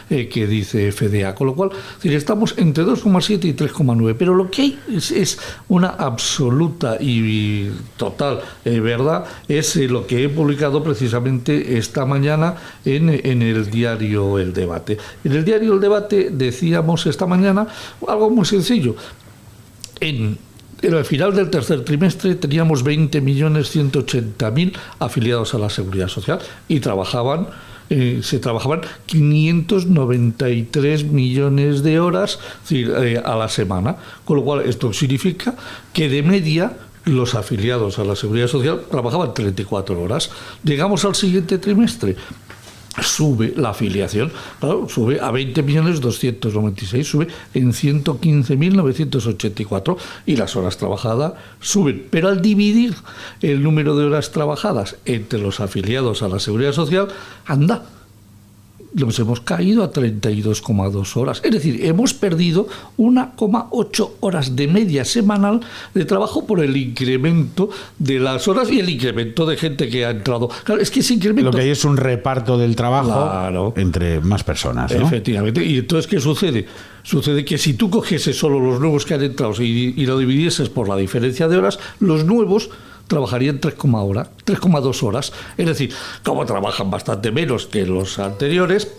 que dice FDA. Con lo cual, es decir, estamos entre 2,7 y 3,9. Pero lo que hay es una absoluta y total verdad. Es lo que he publicado precisamente esta mañana en el diario El Debate. En el diario El Debate decíamos esta mañana algo muy sencillo. En el final del tercer trimestre teníamos 20.180.000 afiliados a la Seguridad Social y se trabajaban 593 millones de horas a la semana. Con lo cual, esto significa que de media los afiliados a la Seguridad Social trabajaban 34 horas. Llegamos al siguiente trimestre, sube la afiliación, claro, sube a 20.296.000, sube en 115.984, y las horas trabajadas suben. Pero al dividir el número de horas trabajadas entre los afiliados a la Seguridad Social, nos hemos caído a 32,2 horas. Es decir, hemos perdido 1,8 horas de media semanal de trabajo por el incremento de las horas y el incremento de gente que ha entrado. Claro, es que ese incremento... Lo que hay es un reparto del trabajo entre más personas, ¿no? Efectivamente. Y entonces, ¿qué sucede? Sucede que si tú cogieses solo los nuevos que han entrado y lo dividieses por la diferencia de horas, los nuevos trabajarían 3,2 horas. Es decir, como trabajan bastante menos que los anteriores,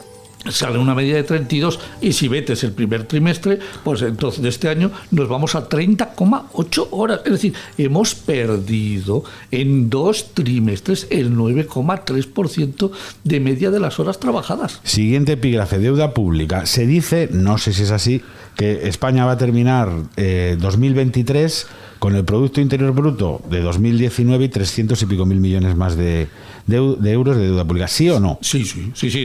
sale una media de 32, y si metes el primer trimestre, pues entonces de este año nos vamos a 30,8 horas. Es decir, hemos perdido en 2 trimestres el 9,3% de media de las horas trabajadas. Siguiente epígrafe, deuda pública. Se dice, no sé si es así, que España va a terminar 2023 con el Producto Interior Bruto de 2019 y 300 y pico mil millones más de euros de deuda pública. ¿Sí o no? Sí,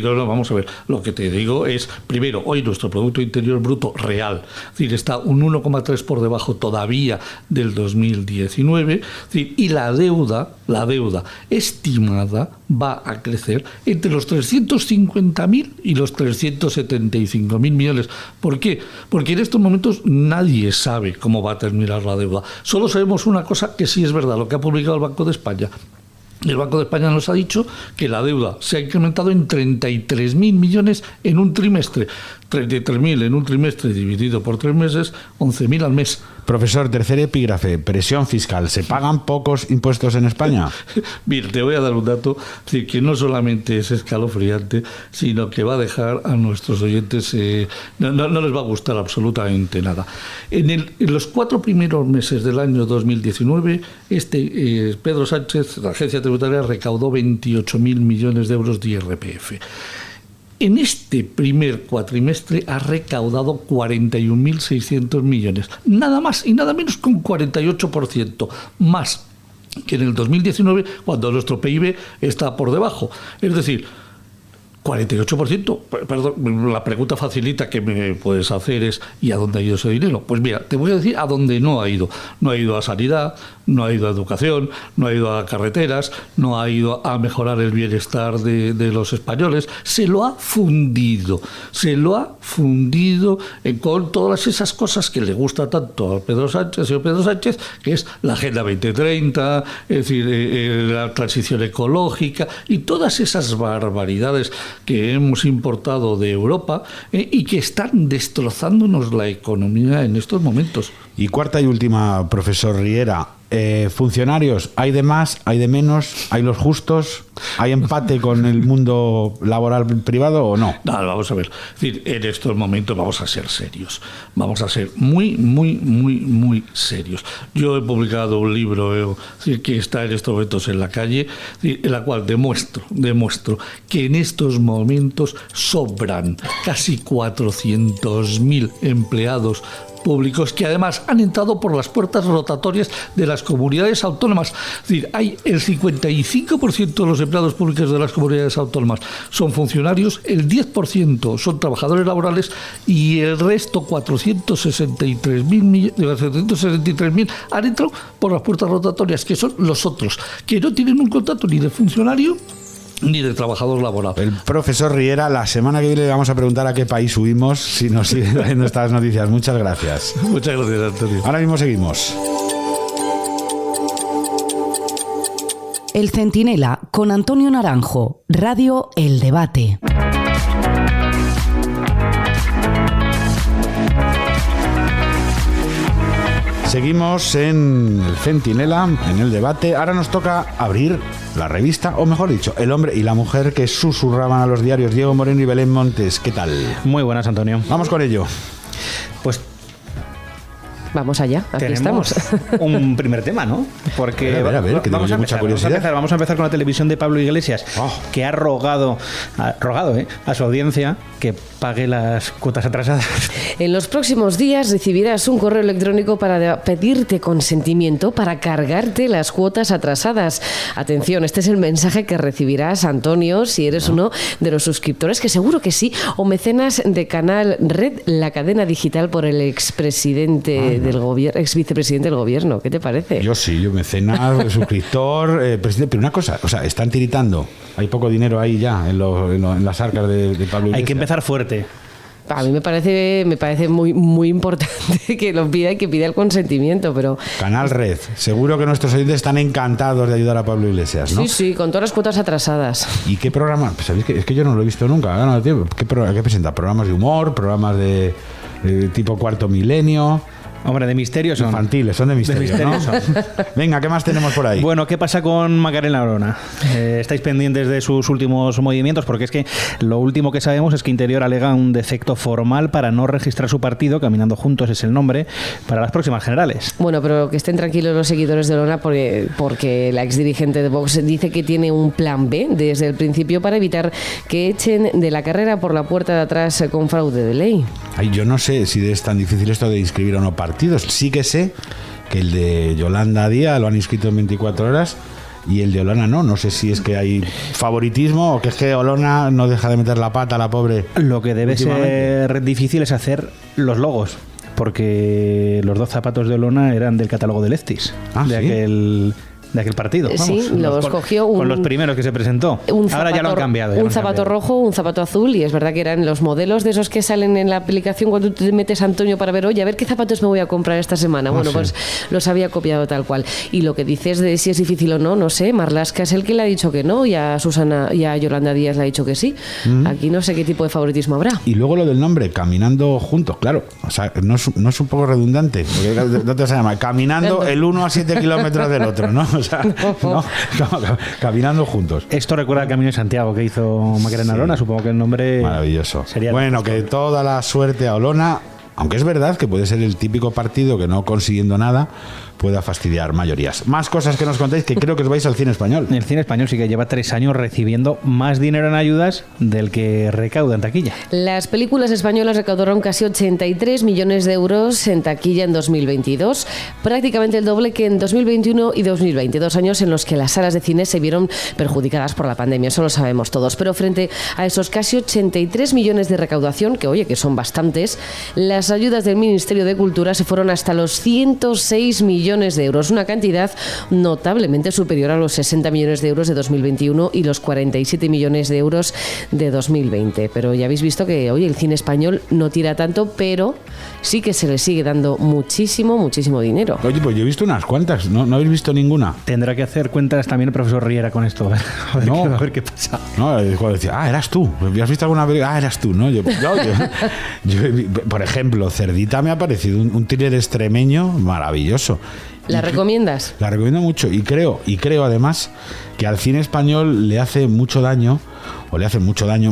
no, vamos a ver. Lo que te digo es, primero, hoy nuestro Producto Interior Bruto real, es decir, está un 1,3 por debajo todavía del 2019, es decir, y la deuda estimada va a crecer entre los 350.000 y los 375.000 millones. ¿Por qué? Porque en estos momentos nadie sabe cómo va a terminar la deuda. Solo sabemos una cosa que sí es verdad, lo que ha publicado el Banco de España. El Banco de España nos ha dicho que la deuda se ha incrementado en 33.000 millones en un trimestre. 33.000 en un trimestre dividido por 3 meses, 11.000 al mes. Profesor, tercer epígrafe, presión fiscal. ¿Se pagan pocos impuestos en España? Mira, te voy a dar un dato que no solamente es escalofriante, sino que va a dejar a nuestros oyentes, no les va a gustar absolutamente nada. En los 4 primeros meses del año 2019, Pedro Sánchez, la agencia tributaria, recaudó 28.000 millones de euros de IRPF. En este primer cuatrimestre ha recaudado 41.600 millones, nada más y nada menos, con 48% más que en el 2019, cuando nuestro PIB está por debajo. Es decir, 48%. Perdón, la pregunta facilita que me puedes hacer es ¿y a dónde ha ido ese dinero? Pues mira, te voy a decir a dónde no ha ido. No ha ido a sanidad, no ha ido a educación, no ha ido a carreteras, no ha ido a mejorar el bienestar de los españoles. Se lo ha fundido con todas esas cosas que le gusta tanto al señor Pedro Sánchez, que es la Agenda 2030, es decir, la transición ecológica y todas esas barbaridades que hemos importado de Europa y que están destrozándonos la economía en estos momentos. Y cuarta y última, profesor Riera. Funcionarios, ¿hay de más, hay de menos, hay los justos, hay empate con el mundo laboral privado o no? No, vamos a ver. Es decir, en estos momentos vamos a ser serios, vamos a ser muy serios. Yo he publicado un libro que está en estos momentos en la calle, en la cual demuestro que en estos momentos sobran casi 400.000 empleados públicos que además han entrado por las puertas rotatorias de las comunidades autónomas. Es decir, hay el 55% de los empleados públicos de las comunidades autónomas son funcionarios, el 10% son trabajadores laborales y el resto, 463.000 han entrado por las puertas rotatorias, que son los otros, que no tienen un contrato ni de funcionario ni de trabajador laboral. El profesor Riera, la semana que viene le vamos a preguntar a qué país huimos si nos sigue trayendo estas noticias. Muchas gracias. Muchas gracias, Antonio. Ahora mismo seguimos. El Centinela con Antonio Naranjo, Radio El Debate. Seguimos en el Centinela, en el debate. Ahora nos toca abrir la revista, o mejor dicho, El hombre y la mujer que susurraban a los diarios. Diego Moreno y Belén Montes, ¿qué tal? Muy buenas, Antonio. Vamos con ello. Pues vamos allá, aquí tenemos estamos. Un primer tema, ¿no? Porque a ver, que vamos a mucha curiosidad. Vamos a empezar con la televisión de Pablo Iglesias, que ha rogado a su audiencia que pague las cuotas atrasadas. En los próximos días recibirás un correo electrónico para pedirte consentimiento para cargarte las cuotas atrasadas. Atención, este es el mensaje que recibirás, Antonio, si eres uno de los suscriptores, que seguro que sí, o mecenas de Canal Red, la cadena digital por el expresidente del gobierno, exvicepresidente del gobierno. ¿Qué te parece? Yo sí, yo mecenas, suscriptor, presidente, pero una cosa, o sea, están tiritando. Hay poco dinero ahí ya en las arcas de Pablo Iglesias. Hay que empezar fuerte. A mí me parece muy importante que lo pida y que pida el consentimiento, pero... Canal Red. Seguro que nuestros oyentes están encantados de ayudar a Pablo Iglesias, ¿no? Sí, con todas las cuotas atrasadas. ¿Y qué programa? Pues sabéis que es que yo no lo he visto nunca. ¿Qué presenta? ¿Programas de humor? ¿Programas de tipo Cuarto Milenio? Hombre, de misterio son. Infantiles, son de misterio, ¿no? Venga, ¿qué más tenemos por ahí? Bueno, ¿qué pasa con Macarena Olona? ¿Estáis pendientes de sus últimos movimientos? Porque es que lo último que sabemos es que Interior alega un defecto formal para no registrar su partido, Caminando Juntos es el nombre, para las próximas generales. Bueno, pero que estén tranquilos los seguidores de Olona porque la exdirigente de Vox dice que tiene un plan B desde el principio para evitar que echen de la carrera por la puerta de atrás con fraude de ley. Ay, yo no sé si es tan difícil esto de inscribir o no partidos. Sí que sé que el de Yolanda Díaz lo han inscrito en 24 horas y el de Olona no. No sé si es que hay favoritismo o que es que Olona no deja de meter la pata, la pobre. Lo que debe ser difícil es hacer los logos, porque los 2 zapatos de Olona eran del catálogo de Leftis, de aquel partido. Vamos, sí, los cogió con los primeros que se presentó. Ahora ya lo han cambiado. Un zapato rojo, un zapato azul, y es verdad que eran los modelos de esos que salen en la aplicación cuando tú te metes, Antonio, para ver, oye, a ver qué zapatos me voy a comprar esta semana. Bueno, pues los había copiado tal cual. Y lo que dices de si es difícil o no, no sé. Marlaska es el que le ha dicho que no, y a Susana y a Yolanda Díaz le ha dicho que sí. Aquí no sé qué tipo de favoritismo habrá. Y luego lo del nombre, Caminando Juntos, claro. O sea, no es un poco redundante, porque no te se llama Caminando el uno a 7 kilómetros del otro, ¿no? O sea, no, Caminando Juntos. Esto recuerda al Camino de Santiago que hizo Macarena Olona, supongo que el nombre maravilloso. Sería bueno, que toda la suerte a Olona, aunque es verdad que puede ser el típico partido que no consiguiendo nada pueda fastidiar mayorías. Más cosas que nos contéis, que creo que os vais al cine español. El cine español sí que lleva 3 años recibiendo más dinero en ayudas del que recauda en taquilla. Las películas españolas recaudaron casi 83 millones de euros en taquilla en 2022, prácticamente el doble que en 2021 y 2020, 2 años en los que las salas de cine se vieron perjudicadas por la pandemia, eso lo sabemos todos. Pero frente a esos casi 83 millones de recaudación, que oye, que son bastantes, las ayudas del Ministerio de Cultura se fueron hasta los 106 millones de euros, una cantidad notablemente superior a los 60 millones de euros de 2021 y los 47 millones de euros de 2020. Pero ya habéis visto que hoy el cine español no tira tanto, pero sí que se le sigue dando muchísimo, muchísimo dinero. Oye, pues yo he visto unas cuantas, ¿no habéis visto ninguna? Tendrá que hacer cuentas también el profesor Riera con esto, a ver qué pasa. No, cuando decía, eras tú, ¿has visto alguna película? Eras tú, ¿no? Yo, por ejemplo, Cerdita me ha parecido un thriller extremeño maravilloso. ¿La recomiendas? La recomiendo mucho y creo además que al cine español le hace mucho daño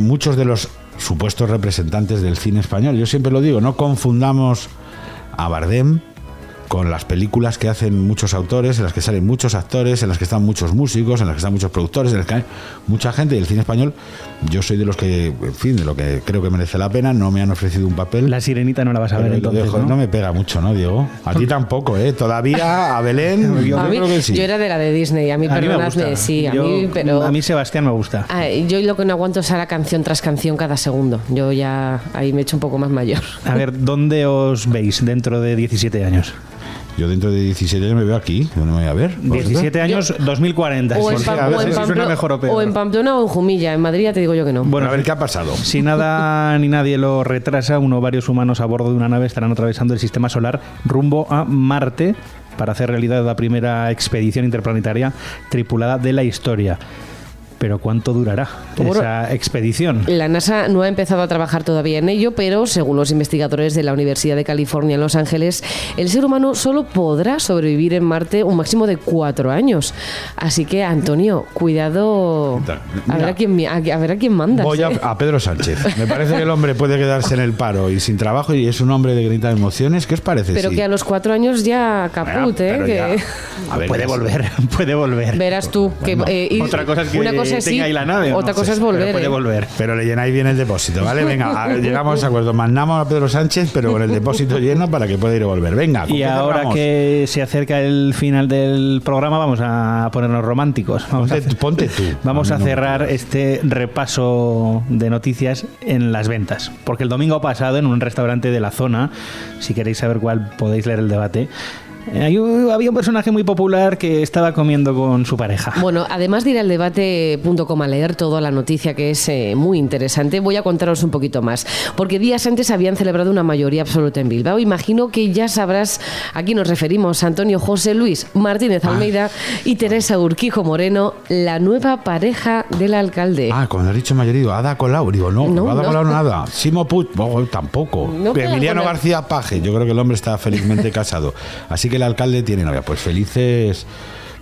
muchos de los supuestos representantes del cine español. Yo siempre lo digo, no confundamos a Bardem con las películas que hacen muchos autores, en las que salen muchos actores, en las que están muchos músicos, en las que están muchos productores, en las que hay mucha gente. Y el cine español, yo soy de los que, en fin, de lo que creo que merece la pena. No me han ofrecido un papel. La Sirenita no la vas a ver entonces, ¿no? Me pega mucho, ¿no, Diego? A ti tampoco, ¿eh? Todavía a Belén, yo creo que sí. Yo era de la de Disney, a mí perdonadme, sí, a mí Sebastián me gusta. Yo lo que no aguanto es a la canción tras canción cada segundo. Yo ya ahí me he hecho un poco más mayor. A ver, ¿dónde os veis dentro de 17 años? Yo dentro de 17 años me veo aquí, ¿dónde me voy a ver? 17 años, 2040. O en Pamplona o en Jumilla. En Madrid ya te digo yo que no. Bueno, a ver qué ha pasado. Si nada ni nadie lo retrasa, varios humanos a bordo de una nave estarán atravesando el sistema solar rumbo a Marte para hacer realidad la primera expedición interplanetaria tripulada de la historia. Pero ¿cuánto durará esa expedición? La NASA no ha empezado a trabajar todavía en ello, pero según los investigadores de la Universidad de California en Los Ángeles, el ser humano solo podrá sobrevivir en Marte un máximo de 4 años. Así que, Antonio, cuidado. A ver a quién mandas. Voy a Pedro Sánchez. Me parece que el hombre puede quedarse en el paro y sin trabajo y es un hombre de grita emociones. ¿Qué os parece? Pero que a los 4 años ya caput, Puede volver. Verás tú. Otra cosa es que tenga ahí la nave. Otra cosa es volver. Puede volver. Pero le llenáis bien el depósito, ¿vale? Venga, llegamos a acuerdo. Mandamos a Pedro Sánchez, pero con el depósito lleno para que pueda ir y volver. Venga. Y ahora que se acerca el final del programa, vamos a ponernos románticos. Ponte tú. Vamos a cerrar este repaso de noticias en las ventas. Porque el domingo pasado, en un restaurante de la zona, si queréis saber cuál, podéis leer el debate, Había un personaje muy popular que estaba comiendo con su pareja. Bueno, además de ir al debate.com a leer toda la noticia, que es muy interesante, voy a contaros un poquito más. Porque días antes habían celebrado una mayoría absoluta en Bilbao. Imagino que ya sabrás a quién nos referimos. Antonio José Luis Martínez Almeida y Teresa Urquijo Moreno, la nueva pareja del alcalde. Cuando has dicho mayoría, Ada Colau, digo, no, Ada Colau nada. Simo Puig, tampoco. No, Emiliano García Paje, yo creo que el hombre está felizmente casado. Así que el alcalde tiene novia. Pues felices.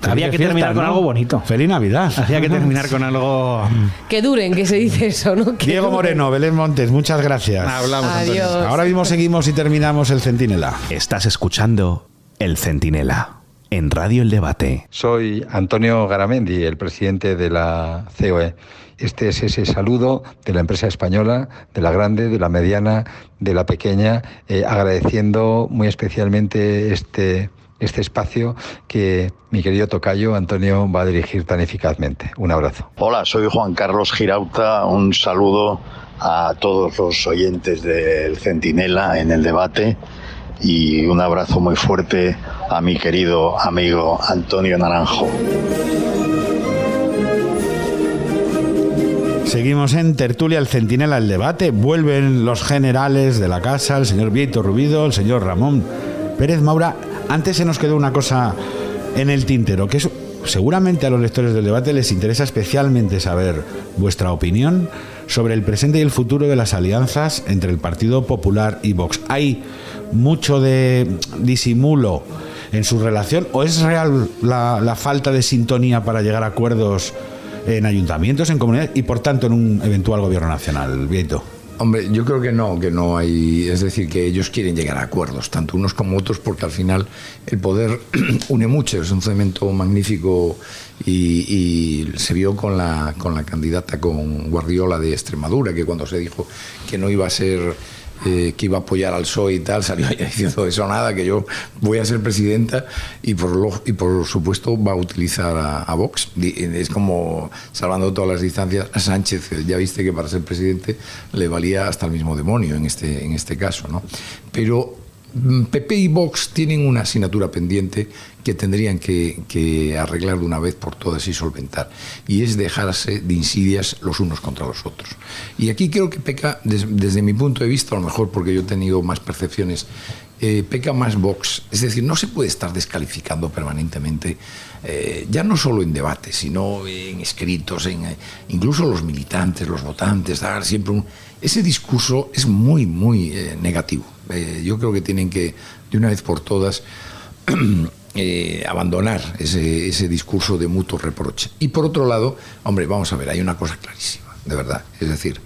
Había que terminar con algo bonito. Feliz Navidad. Había que terminar con algo. Que duren, que se dice eso, ¿no? Diego Moreno, Belén Montes, muchas gracias. Hablamos, Adiós. Antonio. Ahora mismo seguimos y terminamos el Centinela. Estás escuchando El Centinela en Radio El Debate. Soy Antonio Garamendi, el presidente de la COE. Este es ese saludo de la empresa española, de la grande, de la mediana, de la pequeña, agradeciendo muy especialmente este espacio que mi querido tocayo Antonio va a dirigir tan eficazmente. Un abrazo. Hola, soy Juan Carlos Girauta. Un saludo a todos los oyentes del Centinela en el debate y un abrazo muy fuerte a mi querido amigo Antonio Naranjo. Seguimos en tertulia, el Centinela, el debate. Vuelven los generales de la casa, el señor Bieito Rubido, el señor Ramón Pérez Maura. Antes se nos quedó una cosa en el tintero, que es, seguramente a los lectores del debate les interesa especialmente saber vuestra opinión sobre el presente y el futuro de las alianzas entre el Partido Popular y Vox. ¿Hay mucho de disimulo en su relación o es real la falta de sintonía para llegar a acuerdos en ayuntamientos, en comunidades y por tanto en un eventual gobierno nacional? Bieito. Hombre, yo creo que no hay, es decir, que ellos quieren llegar a acuerdos, tanto unos como otros, porque al final el poder une mucho, es un cemento magnífico y se vio con la candidata, con Guardiola de Extremadura, que cuando se dijo que no iba a ser, que iba a apoyar al PSOE y tal, salió ella diciendo eso nada, que yo voy a ser presidenta y por supuesto va a utilizar a Vox. Es como, salvando todas las distancias, a Sánchez, ya viste que para ser presidente le valía hasta el mismo demonio en este caso, ¿no? Pero PP y Vox tienen una asignatura pendiente que tendrían que arreglar de una vez por todas y solventar, y es dejarse de insidias los unos contra los otros. Y aquí creo que peca, desde mi punto de vista, a lo mejor porque yo he tenido más percepciones, peca más Vox. Es decir, no se puede estar descalificando permanentemente, ya no solo en debates, sino en escritos, incluso los militantes, los votantes, dar siempre ese discurso es muy, muy negativo. Yo creo que tienen que, de una vez por todas, abandonar ese discurso de mutuo reproche. Y por otro lado, hombre, vamos a ver, hay una cosa clarísima, de verdad. Es decir,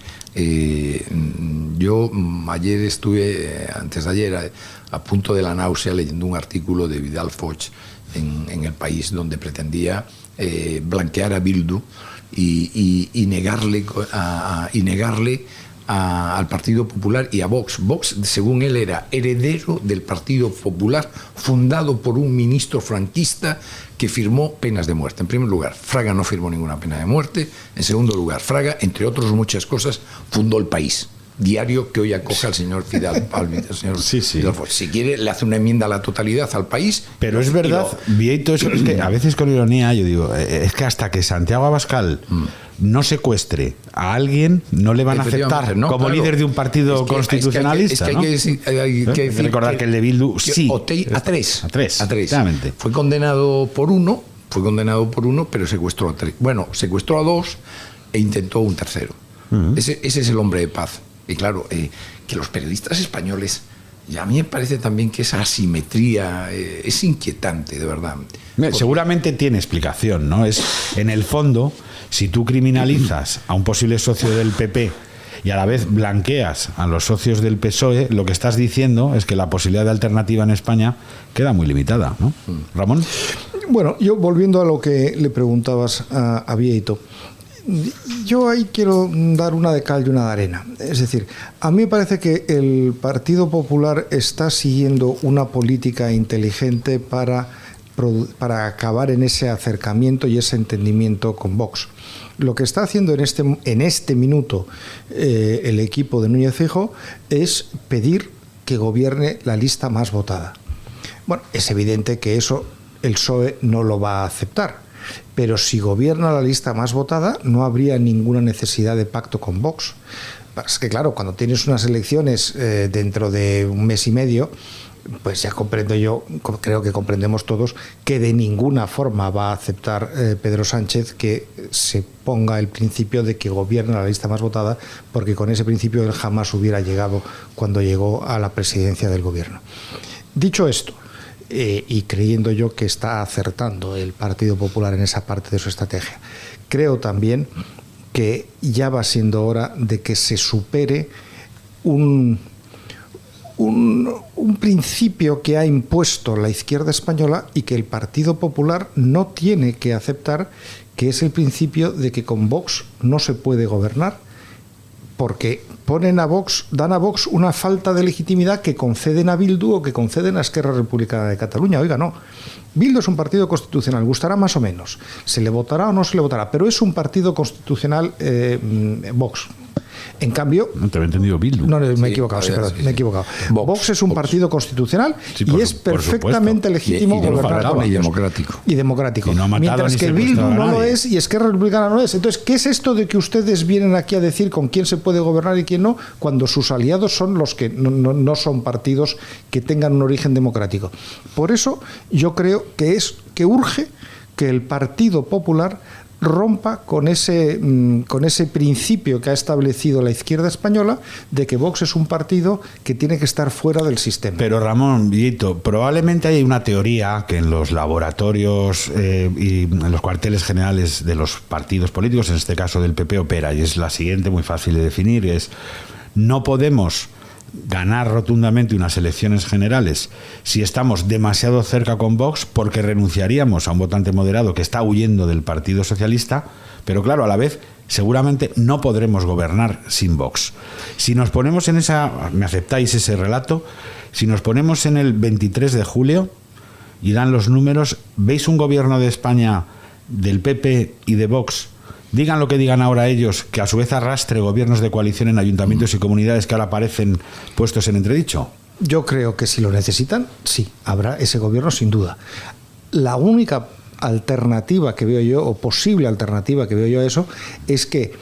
yo ayer estuve, antes de ayer, a punto de la náusea leyendo un artículo de Vidal Foch en El País, donde pretendía blanquear a Bildu y negarle al Partido Popular y a Vox. Vox, según él, era heredero del Partido Popular, fundado por un ministro franquista que firmó penas de muerte. En primer lugar, Fraga no firmó ninguna pena de muerte. En segundo lugar, Fraga, entre otras muchas cosas, fundó El País, diario que hoy acoge al señor Fidel Palmi, Fidel Foch. Si quiere, le hace una enmienda a la totalidad al país. Pero es verdad, Bieito, eso es que a veces con ironía yo digo, es que hasta que Santiago Abascal no secuestre a alguien, no le van a aceptar como líder de un partido constitucionalista. Hay que decir recordar que el de Bildu sí. A tres. Exactamente. Fue condenado por uno, pero secuestró a tres. Bueno, secuestró a dos e intentó un tercero. Ese es el hombre de paz. Y claro, que los periodistas españoles, y a mí me parece también que esa asimetría es inquietante, de verdad. Seguramente tiene explicación, ¿no? Es, en el fondo, si tú criminalizas a un posible socio del PP y a la vez blanqueas a los socios del PSOE, lo que estás diciendo es que la posibilidad de alternativa en España queda muy limitada, ¿no? Ramón. Bueno, yo volviendo a lo que le preguntabas a Bieito, yo ahí quiero dar una de cal y una de arena. Es decir, a mí me parece que el Partido Popular está siguiendo una política inteligente para acabar en ese acercamiento y ese entendimiento con Vox. Lo que está haciendo en este minuto el equipo de Núñez Feijóo es pedir que gobierne la lista más votada. Bueno, es evidente que eso el PSOE no lo va a aceptar, pero si gobierna la lista más votada no habría ninguna necesidad de pacto con Vox. Es que claro, cuando tienes unas elecciones dentro de un mes y medio, pues ya comprendo yo, creo que comprendemos todos, que de ninguna forma va a aceptar Pedro Sánchez que se ponga el principio de que gobierna la lista más votada, porque con ese principio él jamás hubiera llegado cuando llegó a la presidencia del gobierno. Dicho esto, y creyendo yo que está acertando el Partido Popular en esa parte de su estrategia, creo también que ya va siendo hora de que se supere un principio que ha impuesto la izquierda española y que el Partido Popular no tiene que aceptar, que es el principio de que con Vox no se puede gobernar, porque dan a Vox una falta de legitimidad que conceden a Bildu o que conceden a Esquerra Republicana de Cataluña. Oiga, no. Bildu es un partido constitucional, gustará más o menos, se le votará o no se le votará, pero es un partido constitucional Vox. En cambio... No te había entendido Bildu. No, me he equivocado, me he equivocado. Vox es un partido constitucional y es perfectamente legítimo gobernar con ellos. Y democrático. Y no ha matado mientras que Bildu no lo es y Esquerra Republicana no es. Entonces, ¿qué es esto de que ustedes vienen aquí a decir con quién se puede gobernar y quién no, cuando sus aliados son los que no son partidos que tengan un origen democrático? Por eso yo creo que urge que el Partido Popular rompa con ese principio que ha establecido la izquierda española de que Vox es un partido que tiene que estar fuera del sistema. Pero Ramón, Villito, probablemente hay una teoría que en los laboratorios y en los cuarteles generales de los partidos políticos, en este caso del PP, opera, y es la siguiente, muy fácil de definir, es: no podemos ganar rotundamente unas elecciones generales si estamos demasiado cerca con Vox, porque renunciaríamos a un votante moderado que está huyendo del Partido Socialista, pero claro, a la vez seguramente no podremos gobernar sin Vox. Si nos ponemos en ¿me aceptáis ese relato? Si nos ponemos en el 23 de julio y dan los números, ¿veis un gobierno de España del PP y de Vox? Digan lo que digan ahora ellos, que a su vez arrastre gobiernos de coalición en ayuntamientos y comunidades que ahora parecen puestos en entredicho. Yo creo que si lo necesitan, sí, habrá ese gobierno sin duda. La única alternativa que veo yo, o posible alternativa que veo yo a eso, es que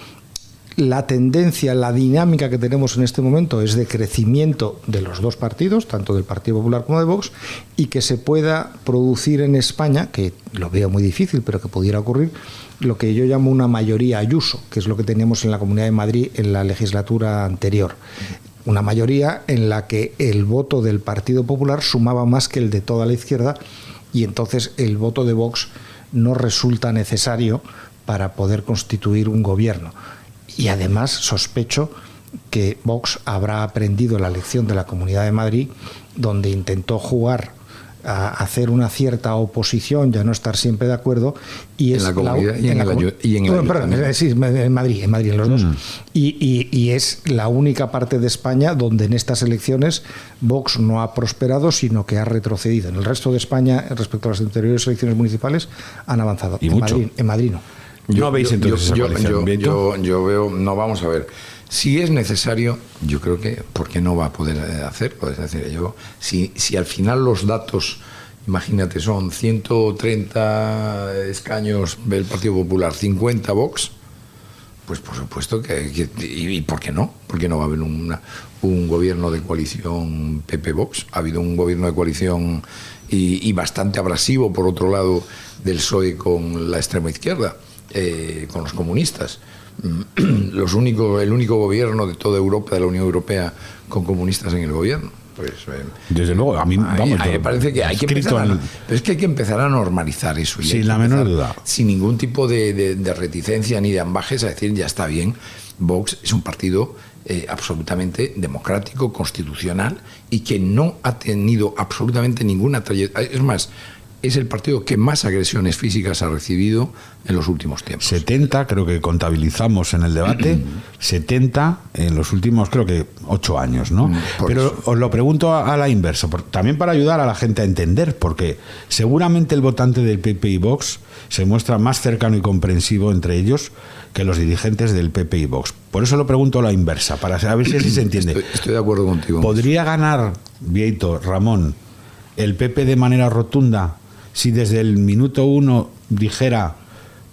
la tendencia, la dinámica que tenemos en este momento es de crecimiento de los dos partidos, tanto del Partido Popular como de Vox, y que se pueda producir en España, que lo veo muy difícil, pero que pudiera ocurrir, lo que yo llamo una mayoría Ayuso, que es lo que teníamos en la Comunidad de Madrid en la legislatura anterior. Una mayoría en la que el voto del Partido Popular sumaba más que el de toda la izquierda, y entonces el voto de Vox no resulta necesario para poder constituir un gobierno. Y además sospecho que Vox habrá aprendido la lección de la Comunidad de Madrid, donde intentó jugar a hacer una cierta oposición, ya no estar siempre de acuerdo, y es en la comunidad y en Madrid, en los dos, y es la única parte de España donde en estas elecciones Vox no ha prosperado, sino que ha retrocedido. En el resto de España, respecto a las anteriores elecciones municipales, han avanzado. ¿Y mucho? En Madrid no. ¿No veis entonces esa coalición? Yo veo, no, vamos a ver. Si es necesario, yo creo que, porque no va a poder hacerlo. Es decir, si al final los datos, imagínate, son 130 escaños del Partido Popular, 50 Vox, pues por supuesto ¿y por qué no? ¿Por qué no va a haber un gobierno de coalición PP-Vox? Ha habido un gobierno de coalición y bastante abrasivo, por otro lado, del PSOE con la extrema izquierda, con los comunistas. El único gobierno de toda Europa, de la Unión Europea, con comunistas en el gobierno. Pues, desde luego, a mí me parece que hay que empezar a normalizar eso. Sin la menor duda. Sin ningún tipo de reticencia ni de ambajes, a decir, ya está bien. Vox es un partido absolutamente democrático, constitucional, y que no ha tenido absolutamente ninguna trayectoria. Es más, es el partido que más agresiones físicas ha recibido en los últimos tiempos. 70, creo que contabilizamos en el debate, 70 en los últimos, creo que 8 años, ¿no? Pero eso os lo pregunto a la inversa, también para ayudar a la gente a entender, porque seguramente el votante del PP y Vox se muestra más cercano y comprensivo entre ellos que los dirigentes del PP y Vox. Por eso lo pregunto a la inversa, para saber si así se entiende. Estoy de acuerdo contigo. ¿Podría ganar, Vieito, Ramón, el PP de manera rotunda, si desde el minuto 1 dijera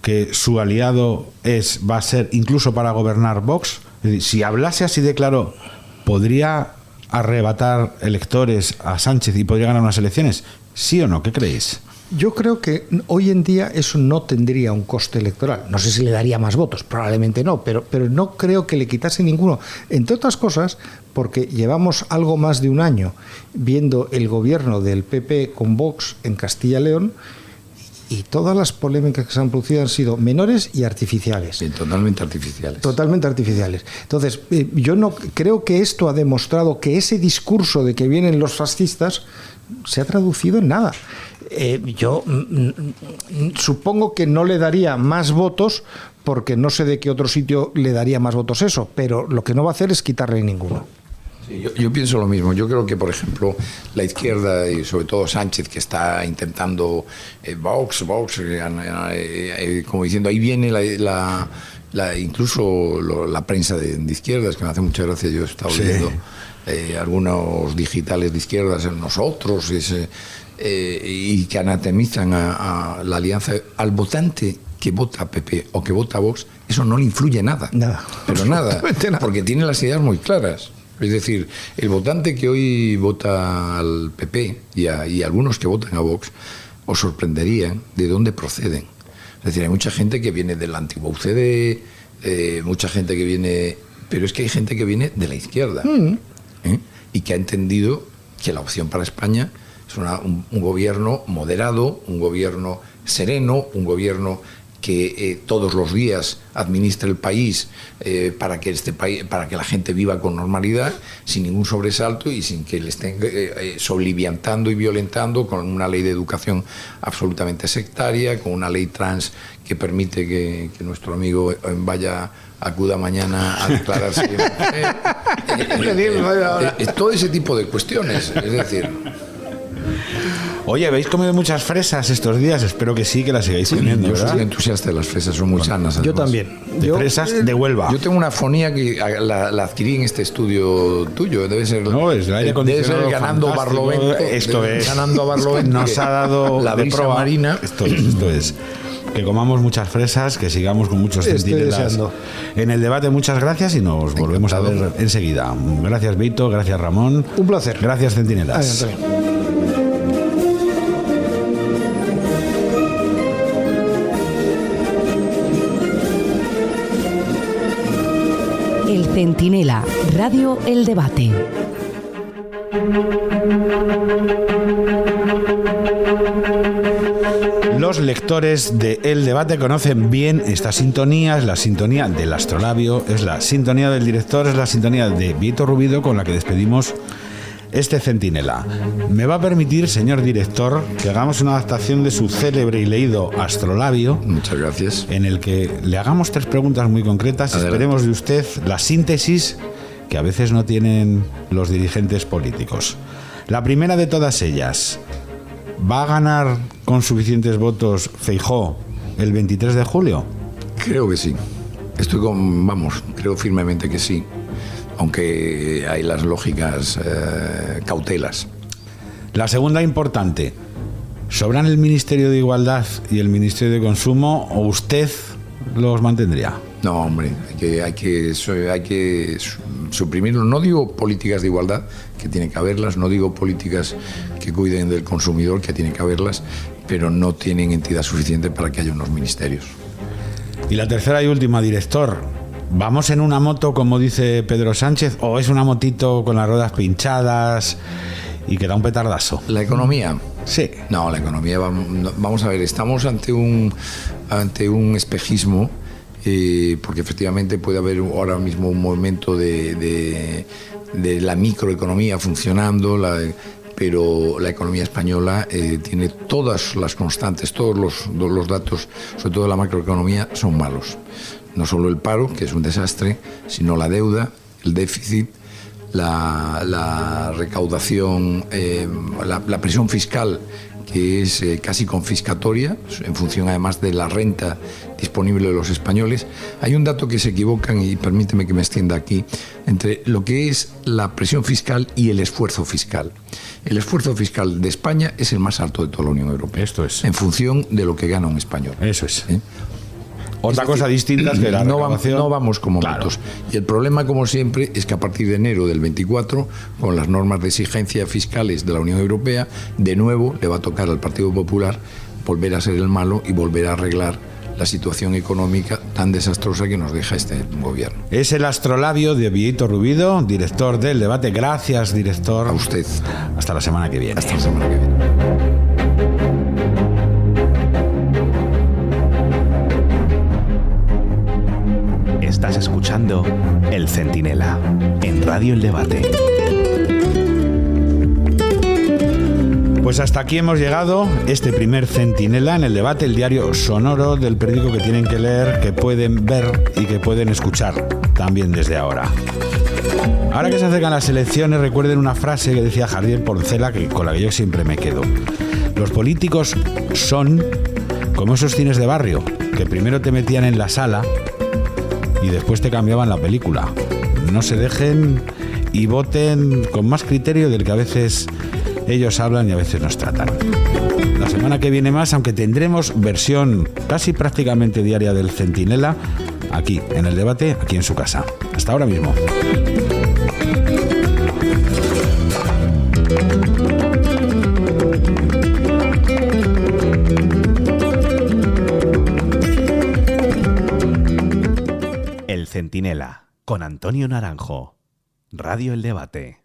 que su aliado va a ser incluso para gobernar Vox? Es decir, si hablase así de claro, ¿podría arrebatar electores a Sánchez y podría ganar unas elecciones? ¿Sí o no? ¿Qué creéis? Yo creo que hoy en día eso no tendría un coste electoral. No sé si le daría más votos, probablemente no, pero no creo que le quitase ninguno. Entre otras cosas, porque llevamos algo más de un año viendo el gobierno del PP con Vox en Castilla y León, y todas las polémicas que se han producido han sido menores y artificiales. Sí, totalmente artificiales. Totalmente artificiales. Entonces, yo no creo que esto ha demostrado que ese discurso de que vienen los fascistas se ha traducido en nada. Yo supongo que no le daría más votos, porque no sé de qué otro sitio le daría más votos eso, pero lo que no va a hacer es quitarle ninguno. Sí, yo pienso lo mismo. Yo creo que, por ejemplo, la izquierda y sobre todo Sánchez, que está intentando Vox, como diciendo, ahí viene incluso la prensa de izquierdas, que me hace mucha gracia. Yo he estado leyendo algunos digitales de izquierdas en nosotros, y que anatemizan a la alianza. Al votante que vota PP o que vota Vox, eso no le influye nada. Pero nada, porque tiene las ideas muy claras. Es decir, el votante que hoy vota al PP y algunos que votan a Vox, os sorprenderían de dónde proceden. Es decir, hay mucha gente que viene del antiguo UCD, mucha gente que viene... Pero es que hay gente que viene de la izquierda, y que ha entendido que la opción para España es un gobierno moderado, un gobierno sereno, un gobierno que todos los días administre el país para que la gente viva con normalidad, sin ningún sobresalto y sin que le estén soliviantando y violentando, con una ley de educación absolutamente sectaria, con una ley trans que permite que nuestro amigo acuda mañana a declararse todo ese tipo de cuestiones. Es decir... Oye, ¿habéis comido muchas fresas estos días? Espero que sí, que las sigáis comiendo, ¿verdad? Yo soy entusiasta de las fresas, son muy sanas. Además. Yo también. Fresas de Huelva. Yo tengo una fonía que la adquirí en este estudio tuyo. Debe ser, es el aire acondicionado, debe ser ganando Barlovento. Esto es. Ganando a Barlovento. Nos ha dado la brisa marina. Esto es. Que comamos muchas fresas, que sigamos con muchos centinelas en el debate. Muchas gracias y nos volvemos a ver enseguida. Gracias, Beito. Gracias, Ramón. Un placer. Gracias, centinelas. El Centinela, Radio El Debate. Los lectores de El Debate conocen bien esta sintonía, es la sintonía del Astrolabio, es la sintonía del director, es la sintonía de Vito Rubido con la que despedimos este Centinela. Me va a permitir, señor director, que hagamos una adaptación de su célebre y leído Astrolabio. Muchas gracias. En el que le hagamos 3 preguntas muy concretas. Adelante. Esperemos de usted la síntesis que a veces no tienen los dirigentes políticos. La primera de todas ellas: ¿va a ganar con suficientes votos Feijóo el 23 de julio? Creo que sí. Creo firmemente que sí. Aunque hay las lógicas cautelas. La segunda importante: ¿sobran el Ministerio de Igualdad y el Ministerio de Consumo o usted los mantendría? No, hombre, hay que suprimirlo. No digo políticas de igualdad, que tiene que haberlas, no digo políticas que cuiden del consumidor, que tiene que haberlas, pero no tienen entidad suficiente para que haya unos ministerios. Y la tercera y última, director: ¿vamos en una moto, como dice Pedro Sánchez, o es una motito con las ruedas pinchadas y que da un petardazo? ¿La economía? Sí. No, la economía, vamos a ver, estamos ante un espejismo, porque efectivamente puede haber ahora mismo un momento de la microeconomía funcionando, pero la economía española tiene todas las constantes, todos los datos, sobre todo la macroeconomía, son malos. No solo el paro, que es un desastre, sino la deuda, el déficit, la recaudación, la presión fiscal, que es casi confiscatoria, en función además de la renta disponible de los españoles. Hay un dato que se equivocan, y permíteme que me extienda aquí, entre lo que es la presión fiscal y el esfuerzo fiscal. El esfuerzo fiscal de España es el más alto de toda la Unión Europea. Esto es. En función de lo que gana un español. Eso es. Otra cosa distinta es que la recaudación... No vamos como motos. Y el problema, como siempre, es que a partir de enero del 24, con las normas de exigencia fiscales de la Unión Europea, de nuevo le va a tocar al Partido Popular volver a ser el malo y volver a arreglar la situación económica tan desastrosa que nos deja este gobierno. Es el astrolabio de Vieito Rubido, director del Debate. Gracias, director. A usted. Hasta la semana que viene. Hasta la semana que viene. Estás escuchando El Centinela en Radio El Debate. Pues hasta aquí hemos llegado, este primer Centinela en El Debate, el diario sonoro del periódico que tienen que leer, que pueden ver y que pueden escuchar también desde ahora. Ahora que se acercan las elecciones, recuerden una frase que decía Jardiel Porcela, con la que yo siempre me quedo. Los políticos son como esos cines de barrio, que primero te metían en la sala y después te cambiaban la película. No se dejen y voten con más criterio del que a veces ellos hablan y a veces nos tratan. La semana que viene más, aunque tendremos versión casi prácticamente diaria del Centinela, aquí en El Debate, aquí en su casa. Hasta ahora mismo. El Centinela, con Antonio Naranjo. Radio El Debate.